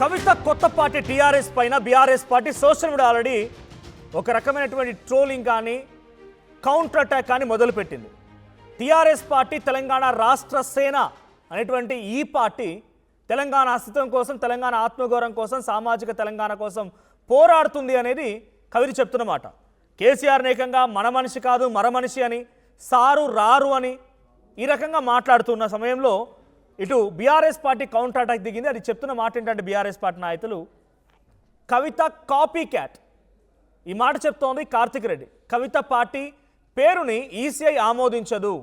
కవిత కొత్త party TRS పైన BRS party social media already ఒక రకమైనటువంటి ట్రోలింగ్ కానీ కౌంటర్ అటాక్ కానీ మొదలుపెట్టింది. టీఆర్ఎస్ పార్టీ తెలంగాణ రాష్ట్ర సేన అనేటువంటి ఈ పార్టీ తెలంగాణ అస్తిత్వం కోసం, తెలంగాణ ఆత్మగౌరవం కోసం, సామాజిక తెలంగాణ కోసం పోరాడుతుంది అనేది కవిత చెప్తున్నమాట. కేసీఆర్ ఏకంగా మన మనిషి కాదు మర మనిషి అని, సారు రారు అని ఈ రకంగా మాట్లాడుతున్న సమయంలో ఇటు బీఆర్ఎస్ పార్టీ కౌంటర్ అటాక్ దిగింది. అది చెప్తున్న మాట ఏంటంటే బీఆర్ఎస్ పార్టీ నాయకులు కవిత కాపీ క్యాట్ ఈ మాట చెప్తోంది కార్తిక్ రెడ్డి. కవిత పార్టీ పేరుని ఈసీఐ ఆమోదించదు,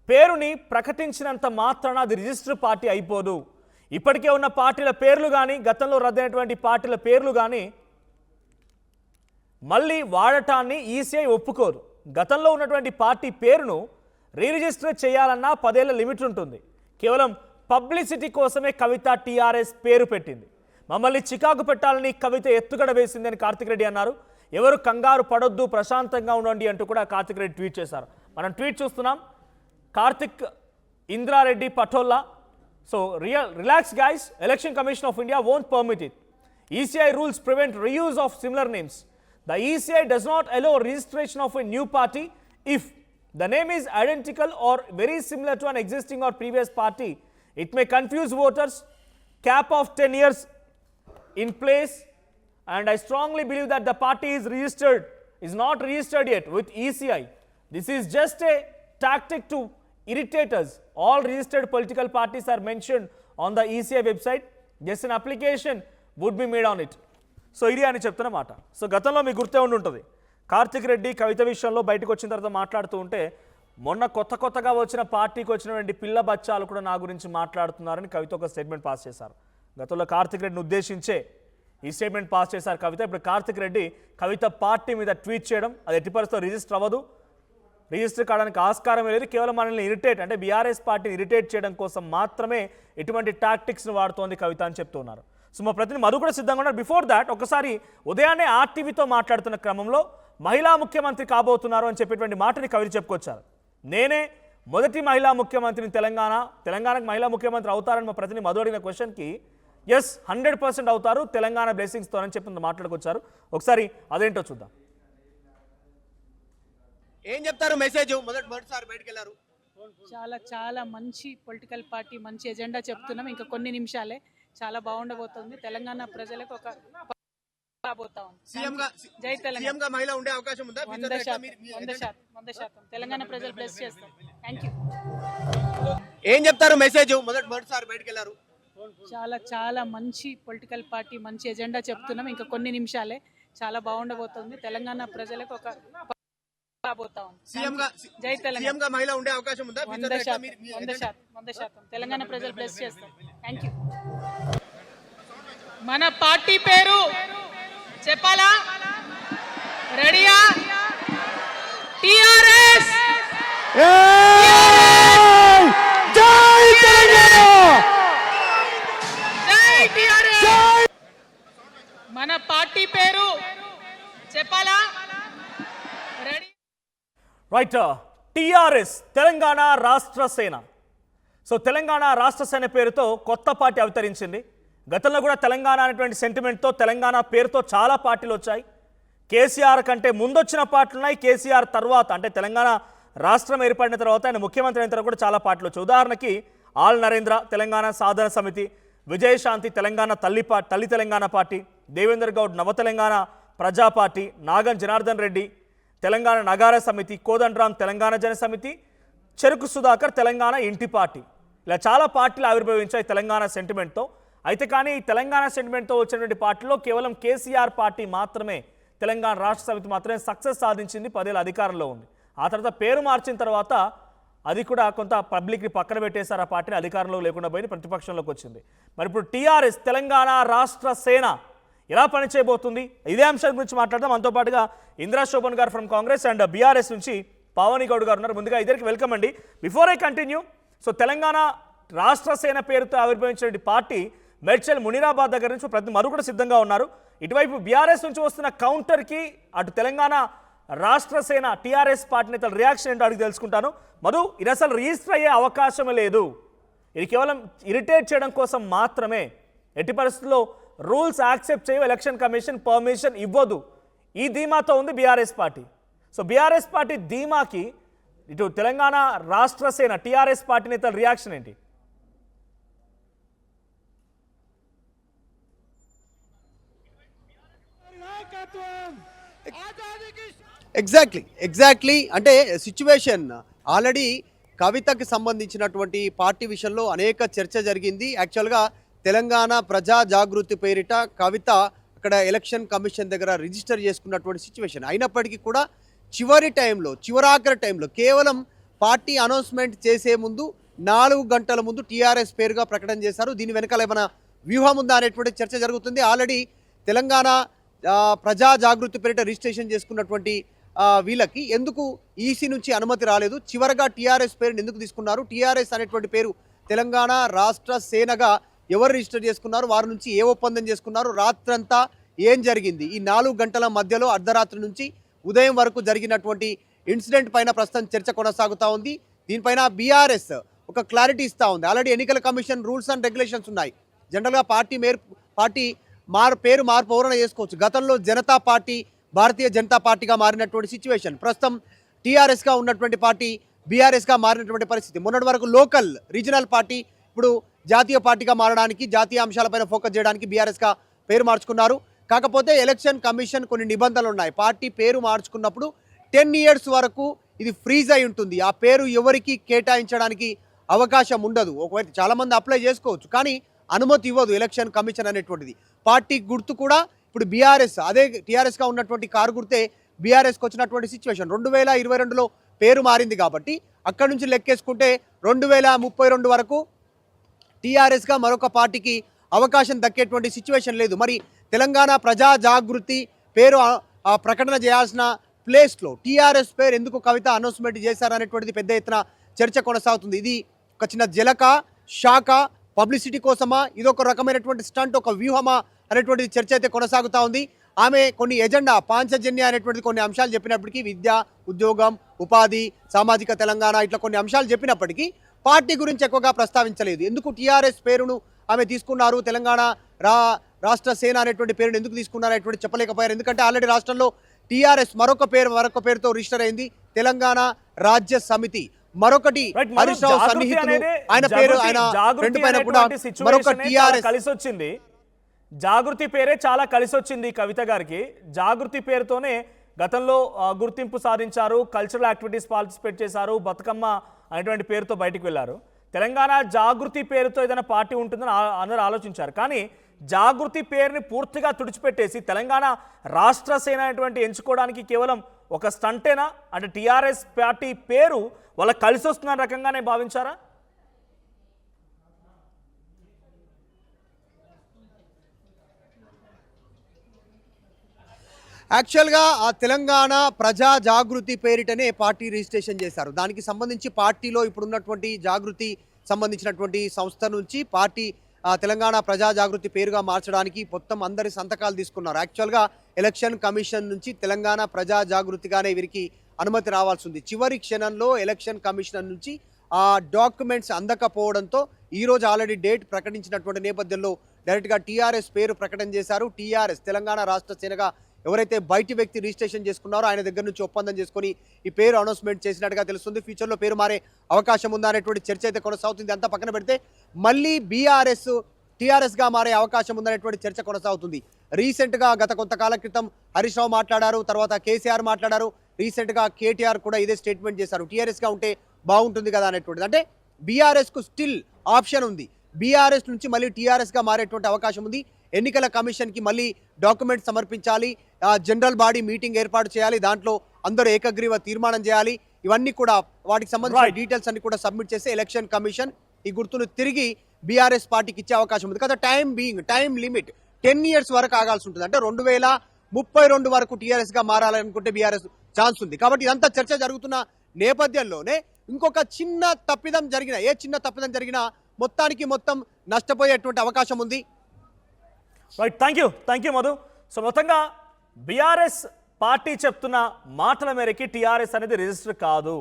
పేరుని ప్రకటించినంత మాత్రాన అది రిజిస్టర్ పార్టీ అయిపోదు. ఇప్పటికే ఉన్న పార్టీల పేర్లు కానీ, గతంలో రద్దయినటువంటి పార్టీల పేర్లు కానీ మళ్ళీ వాడటాన్ని ఈసీఐ ఒప్పుకోరు. గతంలో ఉన్నటువంటి పార్టీ పేరును రీరిజిస్టర్ చేయాలన్నా 10 ఏళ్ల లిమిట్ ఉంటుంది. కేవలం పబ్లిసిటీ కోసమే కవిత టీఆర్ఎస్ పేరు పెట్టింది. మమ్మల్ని చికాకు పెట్టాలని కవిత ఎత్తుగడ వేసిందని కార్తిక్ రెడ్డి అన్నారు. ఎవరు కంగారు పడొద్దు, ప్రశాంతంగా ఉండండి అంటూ కూడా కార్తిక్ రెడ్డి ట్వీట్ చేశారు. మనం ట్వీట్ చూస్తున్నాం. Karthik Indrareddy Patolla. So relax guys, election commission of India won't permit it. ECI rules prevent reuse of similar names. The ECI does not allow registration of a new party if the name is identical or very similar to an existing or previous party. It may confuse voters. Cap of 10 years in place, and I strongly believe that the party is not registered yet with ECI. This is just a tactic to irritate us. All registered political parties are mentioned on the ECI website. Just an application would be made on it. So ఇది అని చెప్తున్నమాట. So గతంలో మీకు గుర్తే ఉంటుంది, కార్తిక్ రెడ్డి కవిత విషయంలో బయటకు వచ్చిన తర్వాత మాట్లాడుతూ ఉంటే మొన్న కొత్తగా వచ్చిన పార్టీకి వచ్చినటువంటి పిల్ల బచ్చాలు కూడా నా గురించి మాట్లాడుతున్నారని కవిత ఒక స్టేట్మెంట్ పాస్ చేశారు. గతంలో కార్తిక్ రెడ్డిని ఉద్దేశించే ఈ స్టేట్మెంట్ పాస్ చేశారు కవిత. ఇప్పుడు కార్తిక్ రెడ్డి కవిత పార్టీ మీద ట్వీట్ చేయడం, అది ఎట్టి పరిస్థితిలో రిజిస్టర్ అవ్వదు, రిజిస్టర్ కావడానికి ఆస్కారం లేదు, కేవలం మనల్ని ఇరిటేట్ అంటే బీఆర్ఎస్ పార్టీని ఇరిటేట్ చేయడం కోసం మాత్రమే ఇటువంటి టాక్టిక్స్ను వాడుతోంది కవిత అని చెప్తున్నారు. సో మా ప్రతినిధి మధు కూడా సిద్ధంగా ఉన్నారు. బిఫోర్ దాట్ ఒకసారి ఉదయాన్నే ఆర్టీవీతో మాట్లాడుతున్న క్రమంలో మహిళా ముఖ్యమంత్రి కాబోతున్నారు అని చెప్పేటువంటి మాటని కవిత చెప్పుకొచ్చారు. నేనే మొదటి మహిళా ముఖ్యమంత్రిని, తెలంగాణకు మహిళా ముఖ్యమంత్రి అవుతారని మా ప్రతినిధి మధు అడిగిన క్వశ్చన్కి ఎస్ 100% అవుతారు తెలంగాణ బ్లెస్సింగ్స్తో అని చెప్పి మాట్లాడుకొచ్చారు. ఒకసారి అదేంటో చూద్దాం. ఏం చెప్తారు మెసేజ్? మొదటిసారి బయటికి వెళ్ళారు. చాలా మంచి పొలిటికల్ పార్టీ, మంచి ఎజెండా చెప్తున్నాం. ఇంకా కొన్ని నిమిషాలే, చాలా బాగుండబోతుంది. తెలంగాణ ప్రజలకు ఒక జై తెలంగాణ మహిళ ఉండే అవకాశం ఉందా? 100% తెలంగాణ ప్రజలు బ్లెస్ చేస్తారు. Thank you. ఏం చెప్తారు మెసేజ్? మొదటిసారి బయటికి వెళ్ళారు. చాలా మంచి పొలిటికల్ పార్టీ, మంచి ఎజెండా చెప్తున్నాం. ఇంకా కొన్ని నిమిషాలే, చాలా బాగుండబోతుంది. తెలంగాణ ప్రజలకు ఒక జై తెలంగాణ మహిళ ఉండే అవకాశం ఉందా? 100% తెలంగాణ ప్రజలు బ్లెస్ చేస్తారు. Thank you. మన పార్టీ పేరు చెప్పాలా? రెడీయా? టిఆర్ఎస్. మన పార్టీ పేరు చెప్పాలా? Ready? Right, TRS Telangana Rashtra సేన. సో తెలంగాణ రాష్ట్ర సేన పేరుతో కొత్త పార్టీ అవతరించింది. గతంలో కూడా తెలంగాణ అనేటువంటి సెంటిమెంట్తో, తెలంగాణ పేరుతో చాలా పార్టీలు వచ్చాయి. కేసీఆర్ కంటే ముందొచ్చిన పార్టీలు ఉన్నాయి, కేసీఆర్ తర్వాత అంటే తెలంగాణ రాష్ట్రం ఏర్పడిన తర్వాత ఆయన ముఖ్యమంత్రి అయిన తర్వాత కూడా చాలా పార్టీలు వచ్చాయి. ఉదాహరణకి ఆల్ నరేంద్ర తెలంగాణ సాధన సమితి, విజయశాంతి తెలంగాణ తల్లి తెలంగాణ పార్టీ, దేవేందర్ గౌడ్ నవ తెలంగాణ ప్రజా పార్టీ, నాగన్ జనార్దన్ రెడ్డి తెలంగాణ నగార సమితి, కోదండరాం తెలంగాణ జన సమితి, చెరుకు సుధాకర్ తెలంగాణ ఇంటి పార్టీ, ఇలా చాలా పార్టీలు ఆవిర్భవించాయి తెలంగాణ సెంటిమెంట్తో. అయితే కానీ ఈ తెలంగాణ సెంటిమెంట్తో వచ్చినటువంటి పార్టీలో కేవలం కేసీఆర్ పార్టీ మాత్రమే, తెలంగాణ రాష్ట్ర సమితి మాత్రమే సక్సెస్ సాధించింది, 10 ఏళ్ళ అధికారంలో ఉంది. ఆ తర్వాత పేరు మార్చిన తర్వాత అది కూడా కొంత పబ్లిక్ని పక్కన పెట్టేశారు. ఆ పార్టీని అధికారంలో లేకుండా పోయి ప్రతిపక్షంలోకి వచ్చింది. మరి ఇప్పుడు టీఆర్ఎస్ తెలంగాణ రాష్ట్ర సేన ఎలా పనిచేయబోతుంది, ఇదే అంశం గురించి మాట్లాడదాం. మనతో పాటుగా ఇందిరా శోభన్ గారు ఫ్రమ్ కాంగ్రెస్ అండ్ బీఆర్ఎస్ నుంచి పావని గౌడ్ గారు ఉన్నారు. ముందుగా ఇద్దరికి వెల్కమ్ అండి. Before I continue, so Telangana Rashtra సేన పేరుతో ఆవిర్భవించిన పార్టీ మేడ్చల్ మునీరాబాద్ దగ్గర నుంచి ప్రతి మరు కూడా సిద్ధంగా ఉన్నారు. ఇటువైపు బీఆర్ఎస్ నుంచి వస్తున్న కౌంటర్కి అటు తెలంగాణ రాష్ట్ర సేన టీఆర్ఎస్ పార్టీ నేతల రియాక్షన్ ఏంటో అడిగి తెలుసుకుంటాను. మధు, ఇది అసలు రిజిస్టర్ అయ్యే అవకాశం లేదు, ఇది కేవలం ఇరిటేట్ చేయడం కోసం మాత్రమే, ఎట్టి పరిస్థితుల్లో రూల్స్ యాక్సెప్ట్ చేయవు, ఎలక్షన్ కమిషన్ పర్మిషన్ ఇవ్వదు. ఈ ధీమాతో ఉంది BRS party. So BRS party ధీమాకి ఇటు తెలంగాణ రాష్ట్ర సేన టీఆర్ఎస్ పార్టీ నేతల రియాక్షన్ ఏంటి? ఎగ్జాక్ట్లీ అంటే సిచ్యువేషన్ ఆల్రెడీ కవితకి సంబంధించినటువంటి పార్టీ విషయంలో అనేక చర్చ జరిగింది. యాక్చువల్గా తెలంగాణ ప్రజా జాగృతి పేరిట కవిత అక్కడ ఎలక్షన్ కమిషన్ దగ్గర రిజిస్టర్ చేసుకున్నటువంటి సిచ్యువేషన్ అయినప్పటికీ కూడా చివరాఖరి టైంలో కేవలం పార్టీ అనౌన్స్మెంట్ చేసే ముందు 4 గంటల ముందు టీఆర్ఎస్ పేరుగా ప్రకటన చేశారు. దీని వెనకాల ఏమైనా వ్యూహం ఉందా అనేటువంటి చర్చ జరుగుతుంది. ఆల్రెడీ తెలంగాణ ప్రజా జాగృతి పేరిట రిజిస్ట్రేషన్ చేసుకున్నటువంటి వీళ్ళకి ఎందుకు ఈసీ నుంచి అనుమతి రాలేదు, చివరగా టీఆర్ఎస్ పేరుని ఎందుకు తీసుకున్నారు, టీఆర్ఎస్ అనేటువంటి పేరు తెలంగాణ రాష్ట్ర సేనగా ఎవరు రిజిస్టర్ చేసుకున్నారు, వారి నుంచి ఏ ఒప్పందం చేసుకున్నారు, రాత్రంతా ఏం జరిగింది, ఈ 4 గంటల మధ్యలో అర్ధరాత్రి నుంచి ఉదయం వరకు జరిగినటువంటి ఇన్సిడెంట్ పైన ప్రస్తుతం చర్చ కొనసాగుతూ ఉంది. దీనిపైన బీఆర్ఎస్ ఒక క్లారిటీ ఇస్తూ ఉంది. ఆల్రెడీ ఎన్నికల కమిషన్ రూల్స్ అండ్ రెగ్యులేషన్స్ ఉన్నాయి. జనరల్గా పార్టీ పేరు మార్పు ఎవరైనా చేసుకోవచ్చు. గతంలో జనతా పార్టీ భారతీయ జనతా పార్టీగా మారినటువంటి సిచ్యువేషన్, ప్రస్తుతం టీఆర్ఎస్గా ఉన్నటువంటి పార్టీ బీఆర్ఎస్గా మారినటువంటి పరిస్థితి. మొన్నటి వరకు లోకల్ రీజనల్ పార్టీ ఇప్పుడు జాతీయ పార్టీగా మారడానికి, జాతీయ అంశాలపైన ఫోకస్ చేయడానికి బీఆర్ఎస్గా పేరు మార్చుకున్నారు. కాకపోతే ఎలక్షన్ కమిషన్ కొన్ని నిబంధనలు ఉన్నాయి. పార్టీ పేరు మార్చుకున్నప్పుడు 10 years వరకు ఇది ఫ్రీజ్ అయి ఉంటుంది. ఆ పేరు ఎవరికి కేటాయించడానికి అవకాశం ఉండదు. ఒకవేళ చాలామంది అప్లై చేసుకోవచ్చు, కానీ అనుమతి ఇవ్వదు ఎలక్షన్ కమిషన్ అనేటువంటిది. పార్టీ గుర్తు కూడా ఇప్పుడు బీఆర్ఎస్, అదే టీఆర్ఎస్గా ఉన్నటువంటి కారు గుర్తే బీఆర్ఎస్కి వచ్చినటువంటి సిచ్యువేషన్. 2022లో పేరు మారింది కాబట్టి అక్కడి నుంచి లెక్కేసుకుంటే 2032 వరకు టీఆర్ఎస్గా మరొక పార్టీకి అవకాశం దక్కేటువంటి సిచ్యువేషన్ లేదు. మరి తెలంగాణ ప్రజా జాగృతి పేరు ప్రకటన చేయాల్సిన ప్లేస్లో టీఆర్ఎస్ పేరు ఎందుకు కవిత అనౌన్స్మెంట్ చేశారనేటువంటిది పెద్ద ఎత్తున చర్చ కొనసాగుతుంది. ఇది ఒక చిన్న జలక షాక పబ్లిసిటీ కోసమా, ఇదొక రకమైనటువంటి స్టంట్, ఒక వ్యూహమా అనేటువంటిది చర్చ అయితే కొనసాగుతూ ఉంది. ఆమె కొన్ని ఎజెండా పాంచజన్య అనేటువంటిది కొన్ని అంశాలు చెప్పినప్పటికీ, విద్య, ఉద్యోగం, ఉపాధి, సామాజిక తెలంగాణ ఇట్లా కొన్ని అంశాలు చెప్పినప్పటికీ పార్టీ గురించి ఎక్కువగా ప్రస్తావించలేదు. ఎందుకు టీఆర్ఎస్ పేరును ఆమె తీసుకున్నారు, తెలంగాణ రాష్ట్ర సేన అనేటువంటి పేరును ఎందుకు తీసుకున్నారు అనేటువంటి చెప్పలేకపోయారు. ఎందుకంటే ఆల్రెడీ రాష్ట్రంలో టీఆర్ఎస్ మరొక పేరుతో రిజిస్టర్ అయింది, తెలంగాణ రాజ్య సమితి. మరొకటి హరీష్ రావు సన్నిహితులు, ఆయన పేరు ఆయన ఫ్రెండ్ పైన కూడా మరొక టీఆర్ఎస్ కలిసి వచ్చింది. జాగృతి పేరే చాలా కలిసి వచ్చింది కవిత గారికి. జాగృతి పేరుతోనే గతంలో గుర్తింపు సాధించారు, కల్చరల్ యాక్టివిటీస్ పార్టిసిపేట్ చేశారు, బతుకమ్మ అనేటువంటి పేరుతో బయటికి వెళ్ళారు. తెలంగాణ జాగృతి పేరుతో ఏదైనా పార్టీ ఉంటుందని అందరూ ఆలోచించారు. కానీ జాగృతి పేరుని పూర్తిగా తుడిచిపెట్టేసి తెలంగాణ రాష్ట్ర సేన అనేటువంటి ఎంచుకోవడానికి కేవలం ఒక స్టంటేనా? అంటే టీఆర్ఎస్ పార్టీ పేరు వాళ్ళకి కలిసి వస్తున్న రకంగానే భావించారా? యాక్చువల్గా ఆ తెలంగాణ ప్రజా జాగృతి పేరిటనే పార్టీ రిజిస్ట్రేషన్ చేశారు. దానికి సంబంధించి పార్టీలో ఇప్పుడున్నటువంటి జాగృతి సంబంధించినటువంటి సంస్థ నుంచి పార్టీ తెలంగాణ ప్రజా జాగృతి పేరుగా మార్చడానికి మొత్తం అందరి సంతకాలు తీసుకున్నారు. యాక్చువల్గా ఎలక్షన్ కమిషన్ నుంచి తెలంగాణ ప్రజా జాగృతిగానే వీరికి అనుమతి రావాల్సి ఉంది. చివరి క్షణంలో ఎలక్షన్ కమిషన్ నుంచి ఆ డాక్యుమెంట్స్ అందకపోవడంతో ఈరోజు ఆల్రెడీ డేట్ ప్రకటించినటువంటి నేపథ్యంలో డైరెక్ట్గా టీఆర్ఎస్ పేరు ప్రకటన చేశారు. టీఆర్ఎస్ తెలంగాణ రాష్ట్ర సేనగా ఎవరైతే బయటి వ్యక్తి రిజిస్ట్రేషన్ చేసుకున్నారో ఆయన దగ్గర నుంచి ఒప్పందం చేసుకొని ఈ పేరు అనౌన్స్మెంట్ చేసినట్టుగా తెలుస్తుంది. ఫ్యూచర్లో పేరు మారే అవకాశం ఉందా అనేటువంటి చర్చ అయితే కొనసాగుతుంది. అంతా పక్కన పెడితే మళ్ళీ బీఆర్ఎస్ టీఆర్ఎస్గా మారే అవకాశం ఉందనేటువంటి చర్చ కొనసాగుతుంది. రీసెంట్గా గత కొంతకాలం క్రితం హరీష్ రావు మాట్లాడారు, తర్వాత కేసీఆర్ మాట్లాడారు, రీసెంట్గా కేటీఆర్ కూడా ఇదే స్టేట్మెంట్ చేశారు, టీఆర్ఎస్గా ఉంటే బాగుంటుంది కదా అనేటువంటిది. అంటే బీఆర్ఎస్కు స్టిల్ ఆప్షన్ ఉంది, బీఆర్ఎస్ నుంచి మళ్ళీ టీఆర్ఎస్గా మారేటువంటి అవకాశం ఉంది. ఎన్నికల కమిషన్కి మళ్ళీ డాక్యుమెంట్ సమర్పించాలి, జనరల్ బాడీ మీటింగ్ ఏర్పాటు చేయాలి, దాంట్లో అందరూ ఏకగ్రీవ తీర్మానం చేయాలి. ఇవన్నీ కూడా వాటికి సంబంధించిన డీటెయిల్స్ అన్ని కూడా సబ్మిట్ చేస్తే ఎలక్షన్ కమిషన్ ఈ గుర్తును తిరిగి బీఆర్ఎస్ పార్టీకి ఇచ్చే అవకాశం ఉంది కదా. టైం లిమిట్ 10 years వరకు ఆగాల్సి ఉంటుంది. అంటే 2032 వరకు టీఆర్ఎస్గా మారాలనుకుంటే బీఆర్ఎస్ ఛాన్స్ ఉంది. కాబట్టి ఇదంతా చర్చ జరుగుతున్న నేపథ్యంలోనే ఇంకొక చిన్న తప్పిదం జరిగినా మొత్తానికి మొత్తం నష్టపోయేటువంటి అవకాశం ఉంది. Right, thank you Madhu. So మొత్తంగా బీఆర్ఎస్ పార్టీ చెప్తున్న మాటల మేరకి టీఆర్ఎస్ అనేది రిజిస్టర్ కాదు.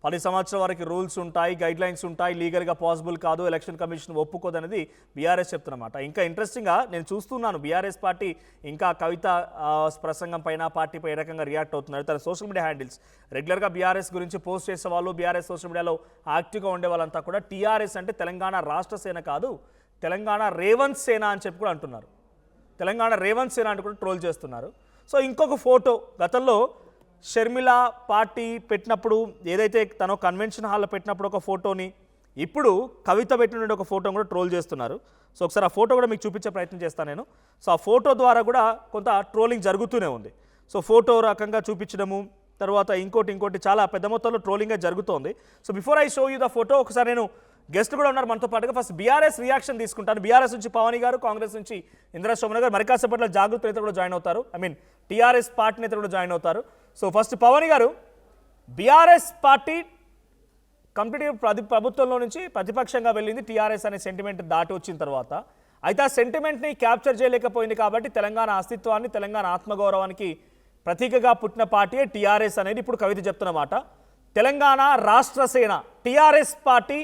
10 సంవత్సరాల వరకు రూల్స్ ఉంటాయి, గైడ్ లైన్స్ ఉంటాయి, లీగల్గా పాసిబుల్ కాదు, ఎలక్షన్ కమిషన్ ఒప్పుకోదనేది బీఆర్ఎస్ చెప్తున్నమాట. ఇంకా ఇంట్రెస్టింగ్గా నేను చూస్తున్నాను బీఆర్ఎస్ పార్టీ ఇంకా కవిత ప్రసంగం పైన పార్టీపై ఏ రకంగా రియాక్ట్ అవుతున్నారు. తన సోషల్ మీడియా హ్యాండిల్స్ రెగ్యులర్గా బీఆర్ఎస్ గురించి పోస్ట్ చేసే వాళ్ళు, బీఆర్ఎస్ సోషల్ మీడియాలో యాక్టివ్గా ఉండే వాళ్ళంతా కూడా టీఆర్ఎస్ అంటే తెలంగాణ రాష్ట్ర సేన కాదు, తెలంగాణ రేవంత్ సేన అని చెప్పి కూడా అంటున్నారు. తెలంగాణ రేవంత్ సేన అని కూడా ట్రోల్ చేస్తున్నారు. సో ఇంకొక ఫోటో గతంలో షర్మిల పార్టీ పెట్టినప్పుడు ఏదైతే తను కన్వెన్షన్ హాల్లో పెట్టినప్పుడు ఒక ఫోటోని ఇప్పుడు కవిత పెట్టిన ఒక ఫోటోని కూడా ట్రోల్ చేస్తున్నారు. సో ఒకసారి ఆ ఫోటో కూడా మీకు చూపించే ప్రయత్నం చేస్తాను నేను. సో ఆ ఫోటో ద్వారా కూడా కొంత ట్రోలింగ్ జరుగుతూనే ఉంది. సో ఫోటో రకంగా చూపించడము, తర్వాత ఇంకోటి చాలా పెద్ద మొత్తంలో ట్రోలింగ్ జరుగుతోంది. So before I show you the photo, ఒకసారి నేను గెస్ట్ కూడా ఉన్నారు మనతో పాటుగా. ఫస్ట్ బీఆర్ఎస్ రియాక్షన్ తీసుకుంటాను. బీఆర్ఎస్ నుంచి పవని గారు, కాంగ్రెస్ నుంచి ఇందిరా సోమన్ గారు, మరి కాసేపట్లో జాగృతి నేత కూడా జాయిన్ అవుతారు. టీఆర్ఎస్ పార్టీ నేత కూడా జాయిన్ అవుతారు. సో ఫస్ట్ పవని గారు, బీఆర్ఎస్ పార్టీ కంప్లీట్గా ప్రభుత్వంలో నుంచి ప్రతిపక్షంగా వెళ్ళింది టీఆర్ఎస్ అనే సెంటిమెంట్ దాటి వచ్చిన తర్వాత. అయితే ఆ సెంటిమెంట్ని క్యాప్చర్ చేయలేకపోయింది కాబట్టి తెలంగాణ అస్తిత్వాన్ని, తెలంగాణ ఆత్మగౌరవానికి ప్రతీకగా పుట్టిన పార్టీయే టీఆర్ఎస్ అనేది ఇప్పుడు కవిత చెప్తున్నమాట. Telangana Rashtra Sena TRS party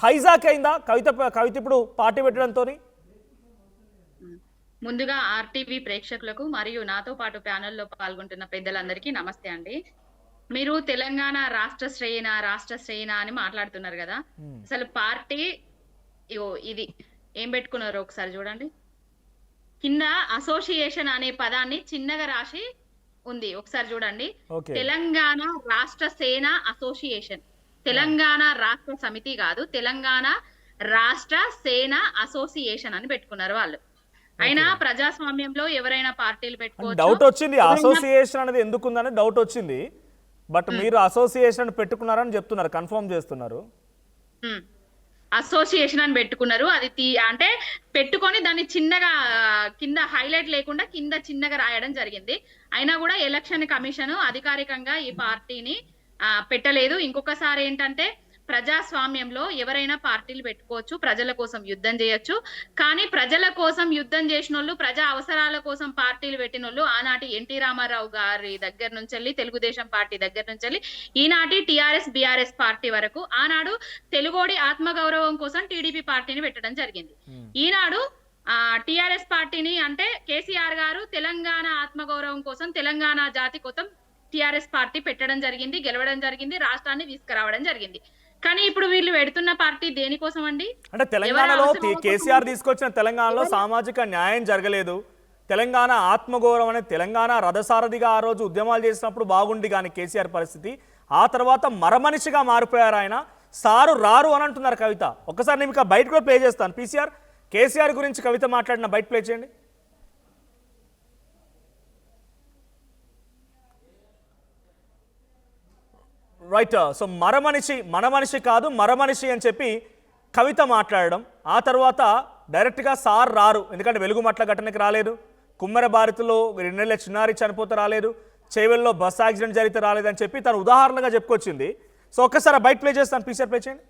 hijack అయిందా కవిత ఇప్పుడు పార్టీ పెట్టడంతో? ముందుగా ఆర్టీవీ ప్రేక్షకులకు మరియు నాతో పాటు ప్యానెల్లో పాల్గొంటున్న పెద్దలందరికీ నమస్తే అండి. మీరు తెలంగాణ రాష్ట్ర శ్రేణ అని మాట్లాడుతున్నారు కదా, అసలు పార్టీ ఇది ఏం పెట్టుకున్నారో ఒకసారి చూడండి. కింద అసోసియేషన్ అనే పదాన్ని చిన్నగా రాసి ఉంది, ఒకసారి చూడండి. తెలంగాణ రాష్ట్ర సేన అసోసియేషన్, తెలంగాణ రాష్ట్ర సమితి కాదు, తెలంగాణ రాష్ట్ర సేన అసోసియేషన్ అని పెట్టుకున్నారు వాళ్ళు. అయినా ప్రజాస్వామ్యంలో ఎవరైనా పార్టీలు పెట్టుకోవచ్చు. డౌట్ వచ్చింది అసోసియేషన్ అనేది ఎందుకుందని డౌట్ వచ్చింది. బట్ మీరు అసోసియేషన్ పెట్టుకున్నారని చెప్తున్నారు, కన్ఫర్మ్ చేస్తున్నారు. అసోసియేషన్ అని పెట్టుకున్నారు. అది అంటే పెట్టుకొని దాన్ని చిన్నగా కింద హైలైట్ లేకుండా కింద చిన్నగా రాయడం జరిగింది. అయినా కూడా ఎలక్షన్ కమిషన్ అధికారికంగా ఈ పార్టీని పెట్టలేదు. ఇంకొకసారి ఏంటంటే ప్రజాస్వామ్యంలో ఎవరైనా పార్టీలు పెట్టుకోవచ్చు, ప్రజల కోసం యుద్ధం చేయొచ్చు. కానీ ప్రజల కోసం యుద్ధం చేసిన వాళ్ళు, ప్రజా అవసరాల కోసం పార్టీలు పెట్టిన వాళ్ళు ఆనాటి ఎన్టీ రామారావు గారి దగ్గర నుంచి, తెలుగుదేశం పార్టీ దగ్గర నుంచి ఈనాటి టీఆర్ఎస్ బీఆర్ఎస్ పార్టీ వరకు, ఆనాడు తెలుగోడి ఆత్మగౌరవం కోసం టీడీపీ పార్టీని పెట్టడం జరిగింది. ఈనాడు టీఆర్ఎస్ పార్టీని అంటే కేసీఆర్ గారు తెలంగాణ ఆత్మగౌరవం కోసం, తెలంగాణ జాతి కోసం టీఆర్ఎస్ పార్టీ పెట్టడం జరిగింది, గెలవడం జరిగింది, రాష్ట్రాన్ని తీసుకురావడం జరిగింది. కానీ ఇప్పుడు వీళ్ళు పెడుతున్న పార్టీ దేనికోసం అండి? అంటే తెలంగాణలో కేసీఆర్ తీసుకొచ్చిన తెలంగాణలో సామాజిక న్యాయం జరగలేదు, తెలంగాణ ఆత్మగౌరవం అనే తెలంగాణ రథసారథిగా ఆ రోజు ఉద్యమాలు చేసినప్పుడు బాగుండి కానీ కేసీఆర్ పరిస్థితి, ఆ తర్వాత మరమనిషిగా మారిపోయారు ఆయన. సారు రారు అని అంటున్నారు కవిత. ఒక్కసారి నేను ఇంకా బయట కూడా ప్లే చేస్తాను. కేసీఆర్ గురించి కవిత మాట్లాడిన బయట ప్లే చేయండి. రైట్. సో మనమనిషి కాదు మరమనిషి అని చెప్పి కవిత మాట్లాడడం, ఆ తర్వాత డైరెక్ట్గా సార్ రారు, ఎందుకంటే వెలుగుమట్ల ఘటనకి రాలేదు, కుమ్మర భారతిలో 2 నెలల చిన్నారి చనిపోతే రాలేదు, చేవెల్లో బస్ యాక్సిడెంట్ జరిగితే రాలేదని చెప్పి తను ఉదాహరణగా చెప్పుకొచ్చింది. సో ఒక్కసారి బయట ప్లే చేస్తాను, పీసీఆర్ ప్లే చేయండి.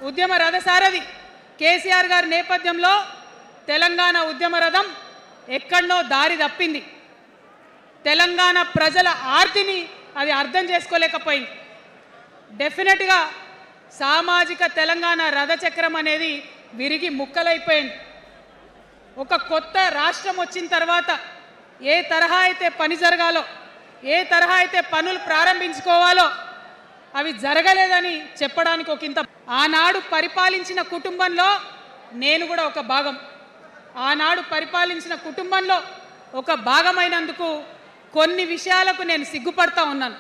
ఉద్యమ రథసారథి కేసీఆర్ గారి నేపథ్యంలో తెలంగాణ ఉద్యమ రథం ఎక్కడనో దారి తప్పింది. తెలంగాణ ప్రజల ఆర్తిని అది అర్థం చేసుకోలేకపోయింది. డెఫినెట్గా సామాజిక తెలంగాణ రథచక్రం అనేది విరిగి ముక్కలైపోయింది. ఒక కొత్త రాష్ట్రం వచ్చిన తర్వాత ఏ తరహా అయితే పని జరగాలో, ఏ తరహా అయితే పనులు ప్రారంభించుకోవాలో అవి జరగలేదని చెప్పడానికి ఒకంత. ఆనాడు పరిపాలించిన కుటుంబంలో నేను కూడా ఒక భాగం. ఆనాడు పరిపాలించిన కుటుంబంలో ఒక భాగమైనందుకు కొన్ని విషయాలకు నేను సిగ్గుపడతా ఉన్నాను.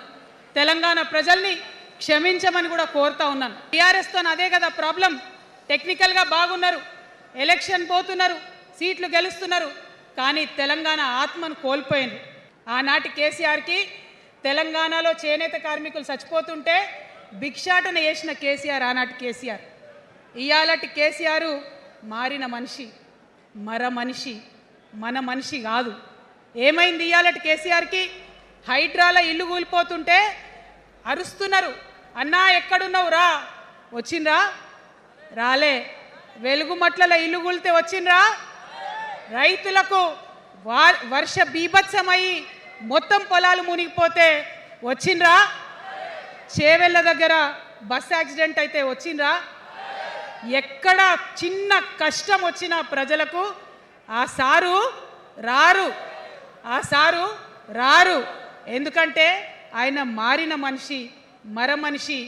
తెలంగాణ ప్రజల్ని క్షమించమని కూడా కోరుతా ఉన్నాను. టీఆర్ఎస్తో అదే కదా ప్రాబ్లం. టెక్నికల్గా బాగున్నారు, ఎలక్షన్ పోతున్నారు, సీట్లు గెలుస్తున్నారు, కానీ తెలంగాణ ఆత్మను కోల్పోయింది. ఆనాటి కేసీఆర్కి తెలంగాణలో చేనేత కార్మికులు చచ్చిపోతుంటే భిక్షాటన చేసిన కేసీఆర్ ఆనాటి కేసీఆర్. ఇయాలటి కేసీఆర్ మారిన మనిషి, మనిషి, మన మనిషి కాదు. ఏమైంది ఇయాలటి కేసీఆర్కి? హైడ్రాల ఇల్లు కూలిపోతుంటే అరుస్తున్నారు, అన్నా ఎక్కడున్నావు రా, వచ్చిండ్రా? రాలే. వెలుగుమట్ల ఇల్లు కూలితే వచ్చిండ్రా? రైతులకు వర్ష బీభత్సమయ్యి మొత్తం పొలాలు మునిగిపోతే వచ్చిండ్రా? చేవెళ్ళ దగ్గర బస్ యాక్సిడెంట్ అయితే వచ్చిండ్రా? ఎక్కడ చిన్న కష్టం వచ్చిన ప్రజలకు ఆ సారు రారు, ఆ సారు రారు. ఎందుకంటే ఆయన మారిన మనిషి, మర మనిషి,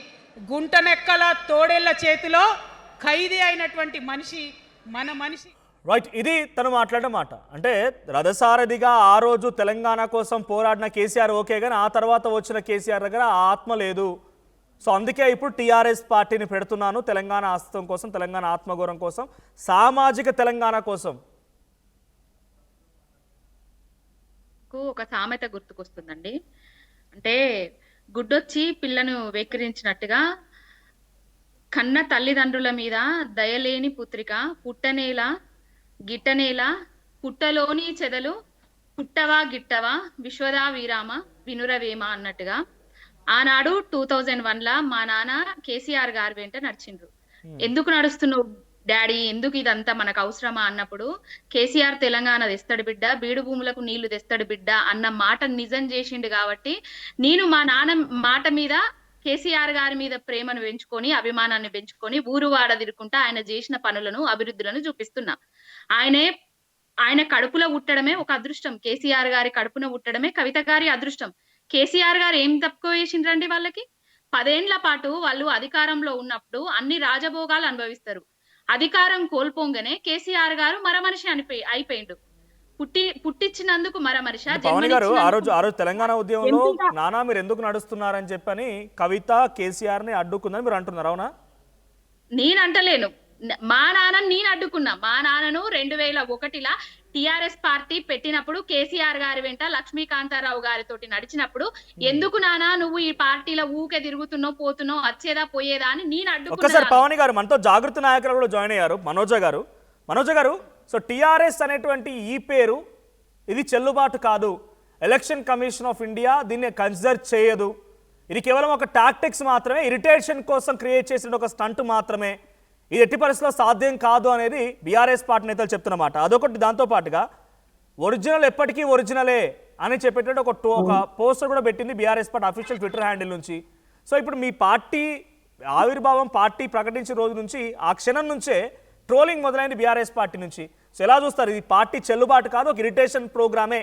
గుంటనెక్కల తోడేళ్ల చేతిలో ఖైదీ అయినటువంటి మనిషి, మన మనిషి. రైట్, ఇది తను మాట్లాడిన మాట. అంటే రథసారథిగా ఆ రోజు తెలంగాణ కోసం పోరాడిన కేసీఆర్ ఓకే, కానీ ఆ తర్వాత వచ్చిన కేసీఆర్ దగ్గర ఆ ఆత్మ లేదు. సో అందుకే ఇప్పుడు టీఆర్ఎస్ పార్టీని పెడుతున్నాను, తెలంగాణ అస్తిత్వం కోసం, తెలంగాణ ఆత్మగౌరవం కోసం, సామాజిక తెలంగాణ కోసం. ఒక సామెత గుర్తుకొస్తుందండి. అంటే గుడ్డొచ్చి పిల్లను వెక్కిరించినట్టుగా కన్న తల్లిదండ్రుల మీద దయలేని పుత్రిక పుట్టనేల గిట్టనేల పుట్టలోని చెదలు పుట్టవా గిట్టవా విశ్వదా వీరామ వినురవేమ అన్నట్టుగా ఆనాడు 2001లా మా నాన్న కేసీఆర్ గారి వెంట నడిచిండ్రు. ఎందుకు నడుస్తున్నావు డాడీ, ఎందుకు ఇదంతా మనకు అవసరమా అన్నప్పుడు, కేసీఆర్ తెలంగాణ తెస్తాడు బిడ్డ, బీడు భూములకు నీళ్లు తెస్తాడు బిడ్డ అన్న మాట నిజం చేసిండు. కాబట్టి నేను మా నాన్న మాట మీద, కేసీఆర్ గారి మీద ప్రేమను పెంచుకొని, అభిమానాన్ని పెంచుకొని ఊరు వాడ తిరుక్కుంటా ఆయన చేసిన పనులను, అభివృద్ధులను చూపిస్తున్నా. ఆయన కడుపులో ఉట్టడమే ఒక అదృష్టం. కేసీఆర్ గారి కడుపున ఉట్టడమే కవిత గారి అదృష్టం. కేసీఆర్ గారు ఏం తక్కువ చేసిండ్రండి వాళ్ళకి? 10 ఏళ్ల పాటు వాళ్ళు అధికారంలో ఉన్నప్పుడు అన్ని రాజభోగాలు అనుభవిస్తారు. అధికారం కోల్పోగానే కేసీఆర్ గారు మరమనిషి అయిపోయిండు. పుట్టించినందుకు మరమనిషి. పవన్ గారు ఆ రోజు తెలంగాణ ఉద్యమంలో నానా మీరు ఎందుకు నడుస్తున్నారని చెప్పని కవిత కేసీఆర్ ని అడ్డుకుందని మీరు అంటున్నారు, అవునా? నేను అంటలేను, మా నాన్నని నేను అడ్డుకున్నా. మా నాన్నను 2001లా టిఆర్ఎస్ పార్టీ పెట్టినప్పుడు కేసీఆర్ గారి వెంట లక్ష్మీకాంతారావు గారితో నడిచినప్పుడు, ఎందుకు నానా నువ్వు ఈ పార్టీలో ఊకే తిరుగుతున్నావు, పోతున్నావు, వచ్చేదా పోయేదా అని నేను అడ్డుకున్నా. ఒక్కసారి పవన్ గారు మనతో జాగృతి నాయకులు కూడా జాయిన్ అయ్యారు, మనోజ గారు. సో టిఆర్ఎస్ అనేటువంటి ఈ పేరు ఇది చెల్లుబాటు కాదు, ఎలక్షన్ కమిషన్ ఆఫ్ ఇండియా దీన్ని కన్సిడర్ చేయదు, ఇది కేవలం ఒక టాక్టిక్స్ మాత్రమే, ఇరిటేషన్ కోసం క్రియేట్ చేసిన ఒక స్టంట్ మాత్రమే, ఇది ఎట్టి పరిస్థితుల్లో సాధ్యం కాదు అనేది బీఆర్ఎస్ పార్టీ నేతలు చెప్తున్నమాట. అదొకటి. దాంతోపాటుగా ఒరిజినల్ ఎప్పటికీ ఒరిజినలే అని చెప్పేటట్టు ఒక పోస్టర్ కూడా పెట్టింది BRS party official Twitter handle నుంచి. సో ఇప్పుడు మీ పార్టీ ఆవిర్భావం, పార్టీ ప్రకటించిన రోజు నుంచి ఆ క్షణం నుంచే ట్రోలింగ్ మొదలైంది బీఆర్ఎస్ పార్టీ నుంచి. సో ఎలా చూస్తారు? ఇది పార్టీ చెల్లుబాటు కాదు, ఒక ఇరిటేషన్ ప్రోగ్రామే.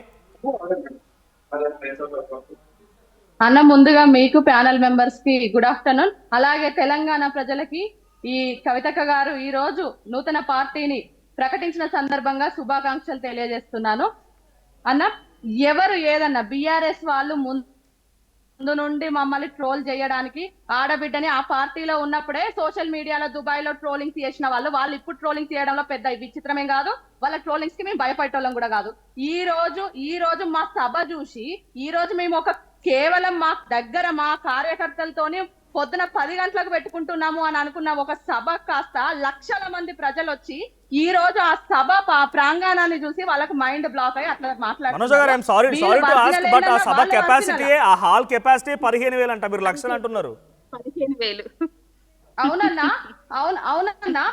అన్న, ముందుగా మీకు ప్యానల్ మెంబర్స్ కి గుడ్ ఆఫ్టర్నూన్. అలాగే తెలంగాణ ప్రజలకి ఈ కవితక్క గారు ఈ రోజు నూతన పార్టీని ప్రకటించిన సందర్భంగా శుభాకాంక్షలు తెలియజేస్తున్నాను. అన్న, ఎవరు ఏదన్నా బీఆర్ఎస్ వాళ్ళు ముందు నుండి మమ్మల్ని ట్రోల్ చేయడానికి, ఆడబిడ్డని ఆ పార్టీలో ఉన్నప్పుడే సోషల్ మీడియాలో దుబాయ్ లో ట్రోలింగ్స్ చేసిన వాళ్ళు ఇప్పుడు ట్రోలింగ్స్ చేయడంలో పెద్ద విచిత్రమేం కాదు. వాళ్ళ ట్రోలింగ్స్ కి మేము భయపడేటోళ్ళం కూడా కాదు. ఈ రోజు మా సభ చూసి, ఈ రోజు మేము కేవలం మా దగ్గర మా కార్యకర్తలతోని పొద్దున 10 గంటలకు పెట్టుకుంటున్నాము అని అనుకున్న ఒక సభ కాస్త లక్షల మంది ప్రజలు వచ్చి ఈ రోజు ఆ సభ ప్రాంగణాన్ని చూసి వాళ్ళకి మైండ్ బ్లాక్ అయ్యి అట్లా మాట్లాడుతున్నారు. హాల్ కెపాసిటీ 15,000 అంట, మీరు లక్షలు అంటున్నారు. 15,000. అవునన్నా, అవునన్నా.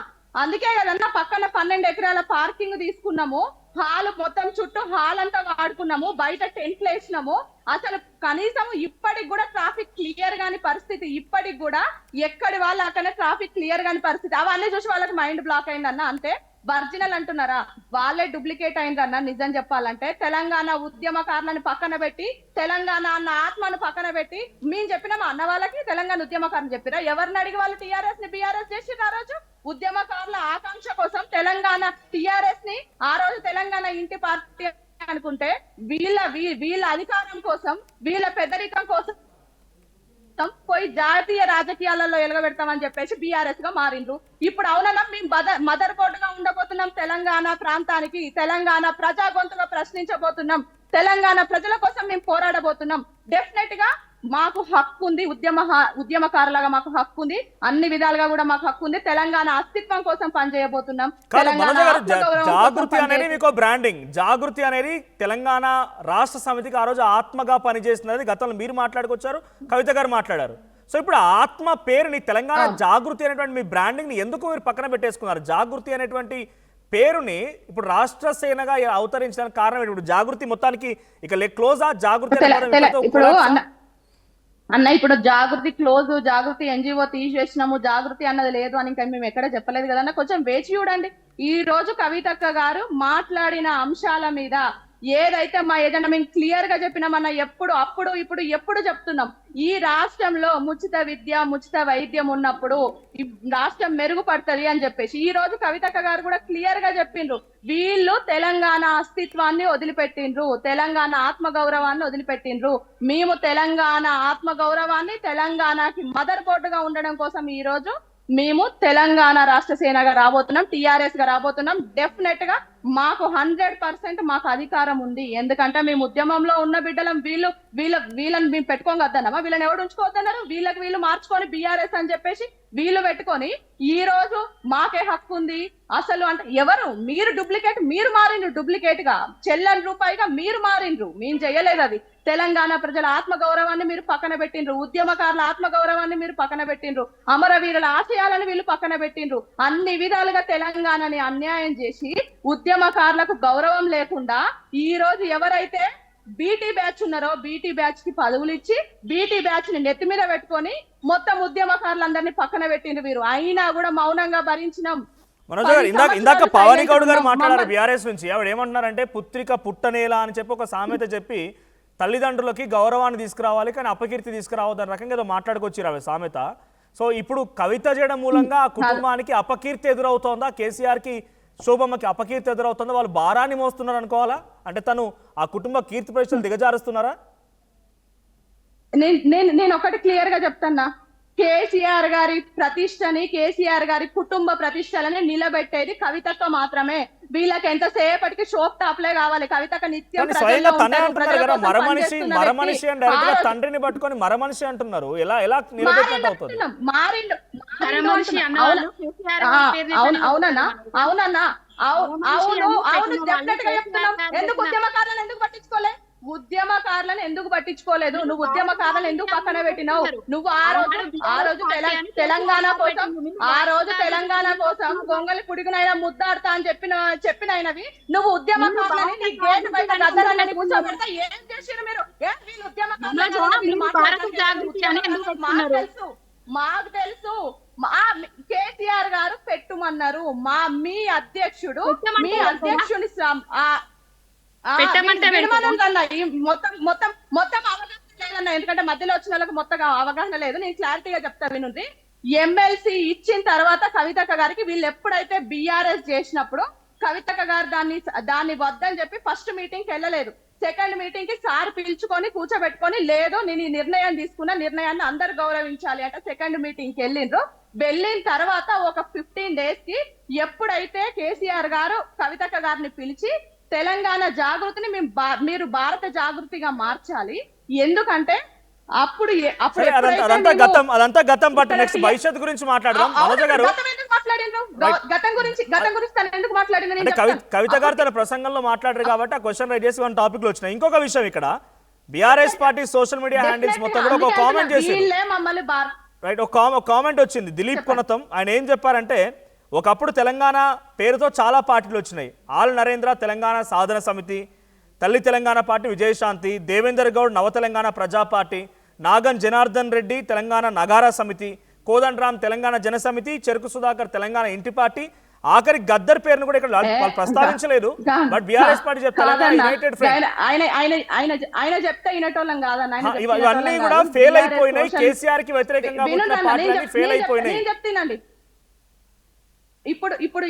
అందుకే కదన్నా పక్కన 12 ఎకరాల పార్కింగ్ తీసుకున్నాము, హాల్ మొత్తం చుట్టూ హాల్ అంతా వాడుకున్నాము, బయట టెంట్లు వేసినాము. అసలు కనీసం ఇప్పటికి కూడా ట్రాఫిక్ క్లియర్ గాని పరిస్థితి, ఇప్పటికి కూడా ఎక్కడి వాళ్ళు అక్కడ ట్రాఫిక్ క్లియర్ గాని పరిస్థితి. అవన్నీ చూసి వాళ్ళకి మైండ్ బ్లాక్ అయిందన్న. అంతే ఒరిజినల్ అంటున్నారా? వాళ్ళే డూప్లికేట్ అయిందన్న. నిజం చెప్పాలంటే తెలంగాణ ఉద్యమకారులను పక్కన పెట్టి, తెలంగాణ అన్న ఆత్మను పక్కన పెట్టి మేము చెప్పినామా అన్న వాళ్ళకి తెలంగాణ ఉద్యమకారులు చెప్పిరా? ఎవరిని అడిగి వాళ్ళు టీఆర్ఎస్ ని బీఆర్ఎస్ చేసిన ఆ రోజు? ఉద్యమకారుల ఆకాంక్ష కోసం తెలంగాణ టీఆర్ఎస్ ని ఆ రోజు తెలంగాణ ఇంటి పార్టీ అనుకుంటే, వీళ్ళ అధికారం కోసం, వీళ్ళ పెద్దరికం కోసం పోయి జాతీయ రాజకీయాలలో ఎలగబెడతామని చెప్పేసి బీఆర్ఎస్ గా మారిండ్రు. ఇప్పుడు అవునన్నా మేము మదర్ బోర్డు గా ఉండబోతున్నాం తెలంగాణ ప్రాంతానికి, తెలంగాణ ప్రజా గొంతుగా ప్రశ్నించబోతున్నాం, తెలంగాణ ప్రజల కోసం మేము పోరాడబోతున్నాం. డెఫినెట్ గా మాకు హక్కు ఉంది, ఉద్యమకారులుగా మాకు హక్కు ఉంది, అన్ని విధాలుగా కూడా మాకు హక్కు ఉంది. తెలంగాణ అస్తిత్వం కోసం పనిచేయబోతున్నాం. జాగృతి అనేది మీకు బ్రాండింగ్, జాగృతి అనేది తెలంగాణ రాష్ట్ర సమితికి ఆ రోజు ఆత్మగా పనిచేస్తున్నది గతంలో మీరు మాట్లాడుకొచ్చారు, కవిత గారు మాట్లాడారు. సో ఇప్పుడు ఆత్మ పేరుని తెలంగాణ జాగృతి అనేటువంటి మీ బ్రాండింగ్ ని ఎందుకు మీరు పక్కన పెట్టేసుకున్నారు? జాగృతి అనేటువంటి పేరుని ఇప్పుడు రాష్ట్ర సేనగా అవతరించడానికి కారణం ఏంటి? జాగృతి మొత్తానికి ఇక క్లోజా? జాగృతి అన్న ఇప్పుడు జాగృతి క్లోజ్, జాగృతి ఎన్జిఓ తీసేసినాము, జాగృతి అన్నది లేదు అని ఇంకా మేము ఎక్కడ చెప్పలేదు కదన్న. కొంచెం వేచి చూడండి. ఈ రోజు కవితక్క గారు మాట్లాడిన అంశాల మీద ఏదైతే మా ఎజెండా మేము క్లియర్ గా చెప్పినామన్న, ఇప్పుడు చెప్తున్నాం. ఈ రాష్ట్రంలో ఉచిత విద్య, ఉచిత వైద్యం ఉన్నప్పుడు ఈ రాష్ట్రం మెరుగుపడుతుంది అని చెప్పేసి ఈ రోజు కవితక్క గారు కూడా క్లియర్ గా చెప్పిండ్రు. వీళ్ళు తెలంగాణ అస్తిత్వాన్ని వదిలిపెట్టిండ్రు, తెలంగాణ ఆత్మగౌరవాన్ని వదిలిపెట్టిండ్రు. మేము తెలంగాణ ఆత్మగౌరవాన్ని, తెలంగాణకి మదర్ బోర్డ్ గా ఉండడం కోసం ఈ రోజు మేము తెలంగాణ రాష్ట్ర సేనగా రాబోతున్నాం, టిఆర్ఎస్ గా రాబోతున్నాం. డెఫినెట్ గా మాకు 100% మాకు అధికారం ఉంది. ఎందుకంటే మేము ఉద్యమంలో ఉన్న బిడ్డలం. వీళ్ళని మేము పెట్టుకోగద్దనమా? వీళ్ళని ఎవడు ఉంచుకోవద్దన్నారు? వీళ్ళు మార్చుకొని బీఆర్ఎస్ అని చెప్పేసి వీళ్ళు పెట్టుకొని ఈ రోజు మాకే హక్కు ఉంది అసలు అంటే ఎవరు? మీరు డూప్లికేట్, మీరు మారిండ్రు డూప్లికేట్ గా, చెల్లని రూపాయిగా మీరు మారిండ్రు. మేము చేయలేదు అది. తెలంగాణ ప్రజల ఆత్మగౌరవాన్ని మీరు పక్కన పెట్టిండ్రు, ఉద్యమకారుల ఆత్మగౌరవాన్ని మీరు పక్కన పెట్టిండ్రు, అమరవీరుల ఆశయాలను వీళ్ళు పక్కన పెట్టిండ్రు. అన్ని విధాలుగా తెలంగాణని అన్యాయం చేసి ఉద్యమకారులకు గౌరవం లేకుండా ఈ రోజు ఎవరైతే బీటీ బ్యాచ్ ఉన్నారో బీటీ బ్యాచ్ కి పదవులు ఇచ్చి బీటీ బ్యాచ్ ని నెత్తి మీద పెట్టుకొని మొత్తం ఉద్యమకారులందరినీ పక్కన పెట్టిండ్రు. వీరు అయినా కూడా మౌనంగా భరించినాం. మనోజ్ గారు, ఇందాక పవని గౌడ్ గారు మాట్లాడారు బీఆర్ఎస్ నుంచి. ఆవిడ ఏమంటున్నారంటే పుత్రిక పుట్టనేలా అని చెప్పి ఒక సామెత చెప్పి తల్లిదండ్రులకి గౌరవాన్ని తీసుకురావాలి కానీ అపకీర్తి తీసుకురావద్దని రకంగా ఏదో మాట్లాడుకొచ్చారు ఆవిడ సామెత. సో ఇప్పుడు కవిత చేయడం మూలంగా ఆ కుటుంబానికి అపకీర్తి ఎదురవుతోందా? కేసీఆర్కి, శోభమ్మకి అపకీర్తి ఎదురవుతుందా? వాళ్ళు భారాన్ని మోస్తున్నారు అనుకోవాలా? అంటే తను ఆ కుటుంబ కీర్తి ప్రతిష్టలు దిగజారుస్తున్నారా? నేను ఒకటి క్లియర్ గా చెప్తాన్నా. కేసీఆర్ గారి ప్రతిష్టని, కేసీఆర్ గారి కుటుంబ ప్రతిష్టలని నిలబెట్టేది కవితక్క మాత్రమే. వీళ్ళకి ఎంతసేపటికి షోప్ టాప్లే కావాలి. కవితక్క నిత్యం స్వయంగా తనే అంటున్నారు కదా, మరమనిషి అని డైరెక్ట్ గా తండ్రిని పట్టుకొని మరమనిషి అంటున్నారు. ఎలా నిలబెట్టినట్టు అవుతుంది? అవునన్నా అవును డెఫినెట్ గా చెప్తున్నాం. ఎందుకు ఉద్యమకారులను ఎందుకు పట్టించుకోలే? ఉద్యమకారులను ఎందుకు పట్టించుకోలేదు? నువ్వు ఉద్యమకారులను ఎందుకు పక్కన పెట్టినావు? నువ్వు ఆ రోజు తెలంగాణ కోసం గొంగలి పుడిగినైనా ముద్దాడతా అని చెప్పినవి నువ్వు ఉద్యమకారులని నీ గేట్ బయట గద్దరాన్ని కూర్చోబెడతా ఏం చేసిరు మీరు? వీళ్ళు ఉద్యమకారులు మాకు తెలుసు. కేసీఆర్ గారు పెట్టుమన్నారు. మీ అధ్యక్షుడు అధ్యక్షుని మొత్తం అవగాహన లేదన్న. ఎందుకంటే మధ్యలో వచ్చిన వాళ్ళకి మొత్తం అవగాహన లేదు. నేను క్లారిటీగా చెప్తా వినుంది. ఎమ్మెల్సీ ఇచ్చిన తర్వాత కవితక్క గారికి వీళ్ళు ఎప్పుడైతే బీఆర్ఎస్ చేసినప్పుడు కవితక్క గారు దాన్ని వద్దని చెప్పి ఫస్ట్ మీటింగ్ కి వెళ్ళలేదు. సెకండ్ మీటింగ్ కి సార్ పిలుచుకొని కూర్చోబెట్టుకొని లేదు నేను ఈ నిర్ణయం తీసుకున్న, నిర్ణయాన్ని అందరు గౌరవించాలి అంటే సెకండ్ మీటింగ్ కి వెళ్ళిండ్రు. వెళ్ళిన తర్వాత ఒక 15 days కి ఎప్పుడైతే కేసీఆర్ గారు కవితక్క గారిని పిలిచి తెలంగాణ జాగృతిని మీరు భారత జాగృతిగా మార్చాలి. ఎందుకంటే అదంతా గతం. బట్ నెక్స్ట్ భవిష్యత్ గురించి మాట్లాడదాం. మనోజ్ గారు, కవిత గారు తన ప్రసంగంలో మాట్లాడారు కాబట్టి ఆ క్వశ్చన్ రైజ్ చేసి వన్ టాపిక్ లో వచ్చినాయి. ఇంకొక విషయం, ఇక్కడ BRS party social media handles మొత్తం కూడా ఒక కామెంట్ చేశారు. రైట్, ఒక కామెంట్ వచ్చింది దిలీప్ కొనతం. ఆయన ఏం చెప్పారంటే, ఒకప్పుడు తెలంగాణ పేరుతో చాలా పార్టీలు వచ్చినాయి. ఆల్ నరేంద్ర తెలంగాణ సాధన సమితి, తల్లి తెలంగాణ పార్టీ విజయశాంతి, దేవేందర్ గౌడ్ నవ తెలంగాణ ప్రజా పార్టీ, నాగన్ జనార్దన్ రెడ్డి తెలంగాణ నగారా సమితి, కోదండరామ్ తెలంగాణ జన సమితి, చెరుకు సుధాకర్ తెలంగాణ ఇంటి పార్టీ, ఆఖరి గద్దర్ పేరును కూడా ఇక్కడ వాళ్ళు ప్రస్తావించలేదు. But BRS party United front ఆయన చెప్తే వినటోళ్ళం కాదన్న. ఇవన్నీ కూడా ఫెయిల్ అయిపోయినాయి. కేసీఆర్ కి వ్యతిరేకంగా ఫెయిల్ అయిపోయినాయి. చెప్తానండి.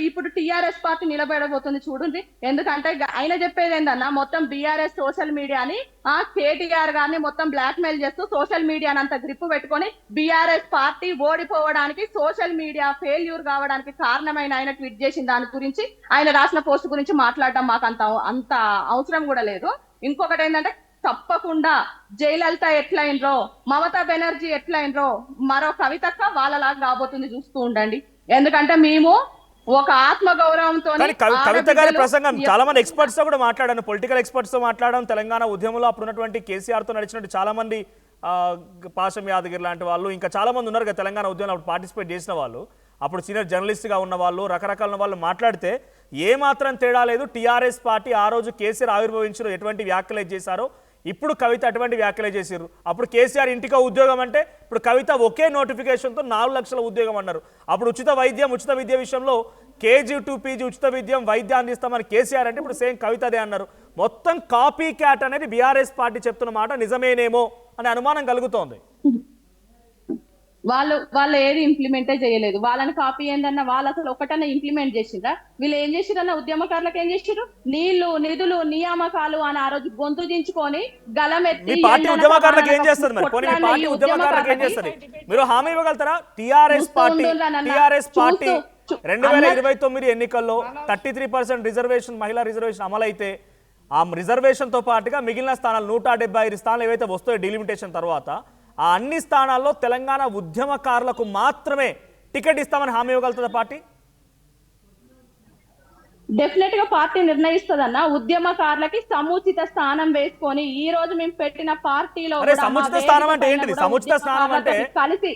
ఇప్పుడు టిఆర్ఎస్ పార్టీ నిలబడబోతుంది చూడండి. ఎందుకంటే ఆయన చెప్పేది ఏందన్నా, మొత్తం బీఆర్ఎస్ సోషల్ మీడియాని కేటీఆర్ గారిని మొత్తం బ్లాక్ మెయిల్ చేస్తూ సోషల్ మీడియాని అంత గ్రిప్ పెట్టుకొని బీఆర్ఎస్ పార్టీ ఓడిపోవడానికి, సోషల్ మీడియా ఫెయిల్యూర్ కావడానికి కారణమైన ఆయన ట్వీట్ చేసిన దాని గురించి, ఆయన రాసిన పోస్ట్ గురించి మాట్లాడడం మాకు అంత అవసరం కూడా లేదు. ఇంకొకటి ఏంటంటే, తప్పకుండా జయలలిత ఎట్లయినరో, మమతా బెనర్జీ ఎట్లయినరో మరో కవితక్క వాళ్ళలాగా రాబోతుంది, చూస్తూ ఉండండి. ఎందుకంటే మేము ఒక ఆత్మ గౌరవంతో కవిత గారి ప్రసంగం చాలా మంది ఎక్స్పర్ట్స్ తో కూడా మాట్లాడాను, పొలిటికల్ ఎక్స్పర్ట్స్ తో మాట్లాడాను. తెలంగాణ ఉద్యమంలో అప్పుడున్నటువంటి కేసీఆర్ తో నడిచినట్టు చాలా మంది, పాశం యాదగిరి లాంటి వాళ్ళు, ఇంకా చాలా మంది ఉన్నారు కదా తెలంగాణ ఉద్యమంలో అప్పుడు పార్టిసిపేట్ చేసిన వాళ్ళు, అప్పుడు సీనియర్ జర్నలిస్ట్ గా ఉన్న వాళ్ళు, రకరకాల వాళ్ళు మాట్లాడితే ఏ మాత్రం తేడా లేదు. టీఆర్ఎస్ పార్టీ ఆ రోజు కేసీఆర్ ఆవిర్భవించారు, ఎటువంటి వ్యాఖ్యలు చేశారో ఇప్పుడు కవిత అటువంటి వ్యాఖ్యలే చేసిర్రు. అప్పుడు కేసీఆర్ ఇంటికో ఉద్యోగం అంటే ఇప్పుడు కవిత ఒకే నోటిఫికేషన్తో 4 లక్షల ఉద్యోగం అన్నారు. అప్పుడు ఉచిత విద్య విషయంలో కేజీ టు పీజీ ఉచిత వైద్యం అందిస్తామని కేసీఆర్ అంటే ఇప్పుడు సేమ్ కవిత అదే అన్నారు. మొత్తం కాపీ క్యాట్ అనేది బీఆర్ఎస్ పార్టీ చెప్తున్న మాట నిజమేనేమో అనే అనుమానం కలుగుతోంది. వాళ్ళు ఏది ఇంప్లిమెంటే చేయలేదు. వాళ్ళని కాపీ ఏందన్నా వాళ్ళు అసలు ఒకటన్నా ఇంప్లిమెంట్ చేసిండ్రా? వీళ్ళు ఏం చేసిరన్న ఉద్యమకారులకు ఏం చేసిరు? నీళ్లు, నిధులు, నియామకాలు అని ఆ రోజు గొంతు దించుకొని గలమెత్తి మీరు హామీ ఇవ్వగలుగుతారా? టీఆర్ఎస్ పార్టీ 2029 ఎన్నికల్లో 33% రిజర్వేషన్, మహిళా రిజర్వేషన్ అమలైతే ఆ రిజర్వేషన్ తో పాటుగా మిగిలిన స్థానాలు 175 స్థానాలు ఏవైతే వస్తాయో డిలిమిటేషన్ తర్వాత ఆ అన్ని స్థానాల్లో తెలంగాణ ఉద్యమకారులకు మాత్రమే టికెట్ ఇస్తామని హామీ ఇవ్వగలుగుతుందా పార్టీ? డెఫినెట్ గా పార్టీ నిర్ణయిస్తుందన్న. ఉద్యమకారులకి సముచిత స్థానం వేసుకొని ఈ రోజు మేము పెట్టిన పార్టీలో సముచిత స్థానం అంటే ఏంటిది? సముచిత స్థానం అంటే కలిసి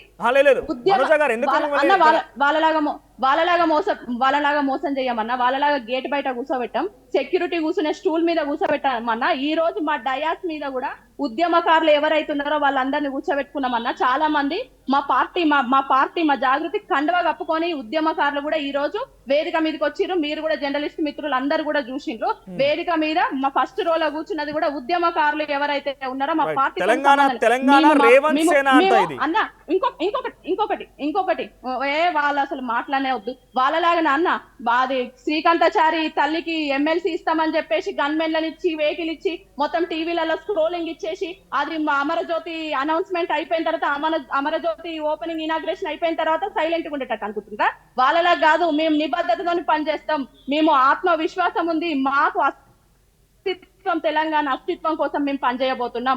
వాళ్ళలాగా మోసం చేయమన్నా, వాళ్ళలాగా గేట్ బయట కూర్చోబెట్టాం, సెక్యూరిటీ కూర్చునే స్టూల్ మీద కూర్చోబెట్టామన్నా. ఈ రోజు మా డయాస్ మీద కూడా ఉద్యమకారులు ఎవరైతున్నారో వాళ్ళందరినీ కూర్చోబెట్టుకున్నామన్నా. చాలా మంది మా పార్టీ మా జాగృతి కండువా కప్పుకొని ఉద్యమకారులు కూడా ఈ రోజు వేదిక మీదకి వచ్చిర్రు. మీరు కూడా జర్నలిస్ట్ మిత్రులు అందరూ కూడా చూసిండ్రు. వేదిక మీద మా ఫస్ట్ రోలో కూర్చున్నది కూడా ఉద్యమకారులు ఎవరైతే ఉన్నారో మా పార్టీ అన్న. ఇంకొకటి వాళ్ళు అసలు మాట్లాడే వద్దు. వాళ్ళలాగా అన్న అది శ్రీకాంతాచారి తల్లికి ఎమ్మెల్సీ ఇస్తామని చెప్పేసి గన్మెన్లను ఇచ్చి, వెహికల్ ఇచ్చి, మొత్తం టీవీలలో స్క్రోలింగ్ ఇచ్చేసి, అది అమరజ్యోతి అనౌన్స్మెంట్ అయిపోయిన తర్వాత, అమరజ్యోతి ఓపెనింగ్ ఇనాగ్రేషన్ అయిపోయిన తర్వాత సైలెంట్ గా ఉండేటట్టు అనుకుంటుందా? వాళ్ళలా కాదు. మేము నిబద్ధతతో పనిచేస్తాం. మేము ఆత్మవిశ్వాసం ఉంది. మాకు అస్తిత్వం, తెలంగాణ అస్తిత్వం కోసం మేము పనిచేయబోతున్నాం.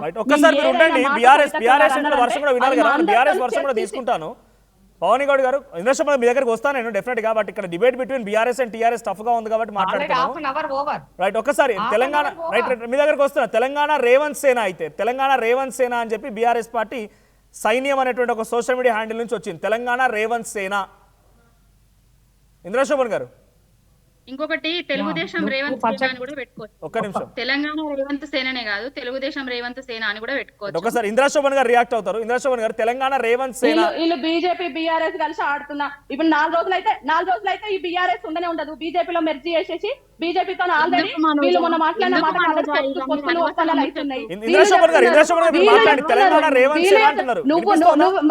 తీసుకుంటాను. పవన్ గౌడ్ గారు, ఇంద్రశర్మ మీ దగ్గరకు వస్తాను నేను డెఫినెట్ గా. బట్ ఇక్కడ debate between BRS and TRS tough గా ఉంది కాబట్టి మాట్లాడుతున్నాను. రైట్, ఒక్కసారి తెలంగాణ రైట్ మీ దగ్గరకు వస్తున్నా. తెలంగాణ రేవంత్ సేన అయితే తెలంగాణ రేవంత్ సేన అని చెప్పి బీఆర్ఎస్ పార్టీ సైన్యం అనేటువంటి ఒక సోషల్ మీడియా హ్యాండిల్ నుంచి వచ్చింది. తెలంగాణ రేవంత్ సేన. ఇంద్రశోభన్ గారు, ఇంకొకటి తెలుగుదేశం రేవంత్ సేన అని కూడా పెట్టుకోవచ్చు. ఒక్క నిమిషం. తెలంగాణ రేవంత్ సేననే కాదు, తెలుగుదేశం రేవంత్ సేన అని కూడా పెట్టుకోవచ్చు. ఒకసారి ఇంద్రశోభన్ గారు రియాక్ట్ అవుతారు. ఇంద్రశోభన్ గారు, తెలంగాణ రేవంత్ సేన వీళ్ళు బీజేపీ బీఆర్ఎస్ కలిసి ఆడుతున్నా. ఇప్పుడు 4 రోజులైతే ఈ బీఆర్ఎస్ ఉండనే ఉండదు. బీజేపీలో మెర్జీ చేసేసి బీజేపీతో ఆల్రెడీ వీళ్ళు మొన్న మాట్లాడిన మాట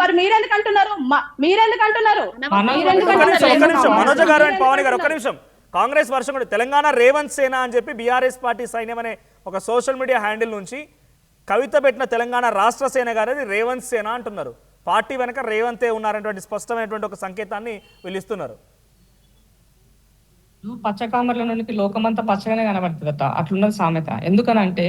మరి మీరెందుకు అంటున్నారు? మనోజ్ గారు అండ్ పవన్ గారు, ఒక్క నిమిషం. కాంగ్రెస్ వర్షం కూడా తెలంగాణ రేవంత్ సేన అని చెప్పి బీఆర్ఎస్ పార్టీ సైన్యం అనే ఒక సోషల్ మీడియా హ్యాండిల్ నుంచి కవిత పెట్టిన తెలంగాణ రాష్ట్ర సేన గారు రేవంత్ సేన అంటున్నారు. పార్టీ వెనక రేవంతే ఉన్నారనేటువంటి స్పష్టమైనటువంటి ఒక సంకేతాన్ని వీళ్ళిస్తున్నారు. పచ్చకామర్ల నుండి లోకమంతా పచ్చగానే కనబడుతుందట, అట్లున్నది సామెత. ఎందుకనంటే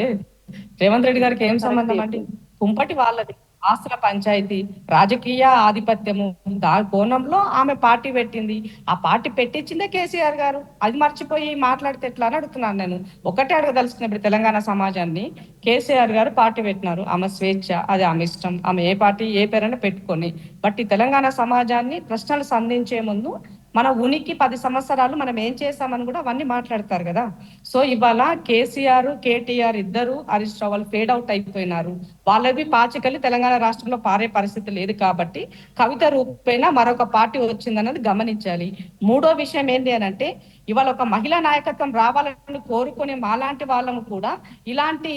రేవంత్ రెడ్డి గారికి ఏం సంబంధం అంటే కుంపటి వాళ్ళది ఆస్తుల పంచాయతీ, రాజకీయ ఆధిపత్యము. దాని కోణంలో ఆమె పార్టీ పెట్టింది. ఆ పార్టీ పెట్టించిందే కేసీఆర్ గారు. అది మర్చిపోయి మాట్లాడితే ఎట్లా అని అడుగుతున్నాను నేను. ఒకటే అడగదలుచుకున్నప్పుడు తెలంగాణ సమాజాన్ని, కేసీఆర్ గారు పార్టీ పెట్టినారు, ఆమె స్వేచ్ఛ, అది ఆమె ఇష్టం, ఆమె ఏ పార్టీ ఏ పేరైనా పెట్టుకొని. బట్ ఈ తెలంగాణ సమాజాన్ని ప్రశ్నలు సంధించే ముందు మన ఉనికి 10 సంవత్సరాలు మనం ఏం చేస్తామని కూడా అవన్నీ మాట్లాడతారు కదా. సో ఇవాళ కేసీఆర్, కేటీఆర్ ఇద్దరు హరీష్ రావు వాళ్ళు ఫేడ్ అవుట్ అయిపోయినారు. వాళ్ళవి పాచికల్లి తెలంగాణ రాష్ట్రంలో పారే పరిస్థితి లేదు. కాబట్టి కవిత రూపేణ మరొక పార్టీ వచ్చిందన్నది గమనించాలి. మూడో విషయం ఏంటి అని అంటే, ఇవాళ ఒక మహిళా నాయకత్వం రావాలని కోరుకునే మాలాంటి వాళ్ళము కూడా ఇలాంటి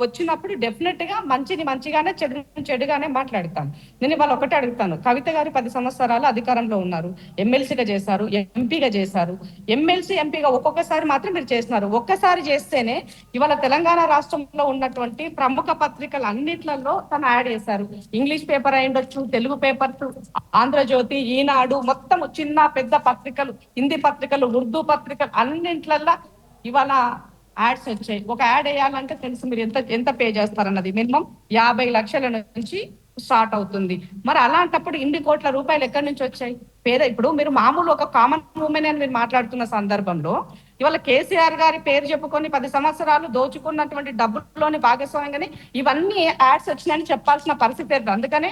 వచ్చినప్పుడు డెఫినెట్ గా మంచిని మంచిగానే, చెడుగానే మాట్లాడతాను. నేను ఇవాళ ఒకటే అడుగుతాను. కవిత గారు 10 సంవత్సరాలు అధికారంలో ఉన్నారు, ఎమ్మెల్సీగా చేశారు, ఎంపీగా చేశారు. ఎమ్మెల్సీ, ఎంపీగా ఒక్కొక్కసారి మాత్రం మీరు చేస్తున్నారు. ఒక్కసారి చేస్తేనే ఇవాళ తెలంగాణ రాష్ట్రంలో ఉన్నటువంటి ప్రముఖ పత్రికలు అన్నిట్లలో తను యాడ్ చేశారు. ఇంగ్లీష్ పేపర్ అయ్యుండొచ్చు, తెలుగు పేపర్, ఆంధ్రజ్యోతి, ఈనాడు, మొత్తం చిన్న పెద్ద పత్రికలు, హిందీ పత్రికలు, ఉర్దూ పత్రికలు అన్నింట్లల్లో ఇవాళ యాడ్స్ వచ్చాయి. ఒక యాడ్ వేయాలంటే తెలుసు మీరు ఎంత పే చేస్తారన్నది. మినిమం 50 లక్షల నుంచి స్టార్ట్ అవుతుంది. మరి అలాంటప్పుడు ఇన్ని కోట్ల రూపాయలు ఎక్కడి నుంచి వచ్చాయి? ఇప్పుడు మీరు మామూలు ఒక కామన్ ఉమెన్ అని మీరు మాట్లాడుతున్న సందర్భంలో ఇవాళ కేసీఆర్ గారి పేరు చెప్పుకొని 10 సంవత్సరాలు దోచుకున్నటువంటి డబ్బుల్లోని భాగస్వామ్యంగానే ఇవన్నీ యాడ్స్ వచ్చినాయని చెప్పాల్సిన పరిస్థితి లేదు. అందుకనే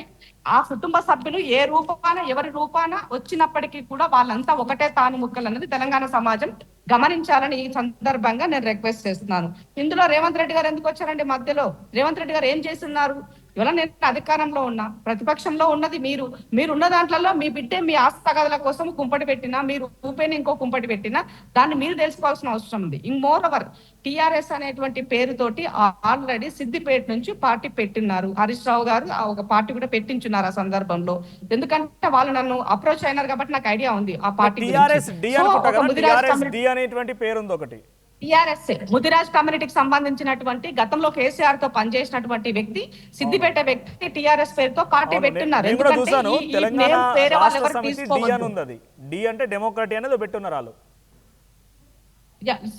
ఆ కుటుంబ సభ్యులు ఏ రూపాన ఎవరి రూపాన వచ్చినప్పటికీ కూడా వాళ్ళంతా ఒకటే తాను ముక్కలు అనేది తెలంగాణ సమాజం గమనించాలని ఈ సందర్భంగా నేను రిక్వెస్ట్ చేస్తున్నాను. ఇందులో రేవంత్ రెడ్డి గారు ఎందుకు వచ్చారండి మధ్యలో? రేవంత్ రెడ్డి గారు ఏం చేస్తున్నారు? ఇవాళ నేను అధికారంలో ఉన్నా, ప్రతిపక్షంలో ఉన్నది మీరున్న దాంట్లో మీ బిడ్డే మీ ఆస్తి తగాదల కోసం కుంపటి పెట్టినా, మీరు ఊపేని ఇంకో కుంపటి పెట్టినా దాన్ని మీరు తెలుసుకోవాల్సిన అవసరం ఉంది. మోర్ ఓవర్ టిఆర్ఎస్ అనేటువంటి పేరుతోటి ఆల్రెడీ సిద్దిపేట నుంచి పార్టీ పెట్టినారు. హరీష్ రావు గారు ఒక పార్టీ కూడా పెట్టించున్నారు ఆ సందర్భంలో. ఎందుకంటే వాళ్ళు నన్ను అప్రోచ్ అయినారు కాబట్టి నాకు ఐడియా ఉంది ఆ పార్టీ అనేటువంటి పేరు ఉంది ఒకటి. టిఆర్ఎస్ ముదిరాజ్ కమ్యూనిటీకి సంబంధించినటువంటి గతంలో కేసీఆర్ తో పనిచేసినటువంటి వ్యక్తి, సిద్దిపేట వ్యక్తి టిఆర్ఎస్ పేరుతో పార్టీ పెట్టున్నారు. డి అంటే డెమోక్రటీ అనేది పెట్టున్నారు వాళ్ళు.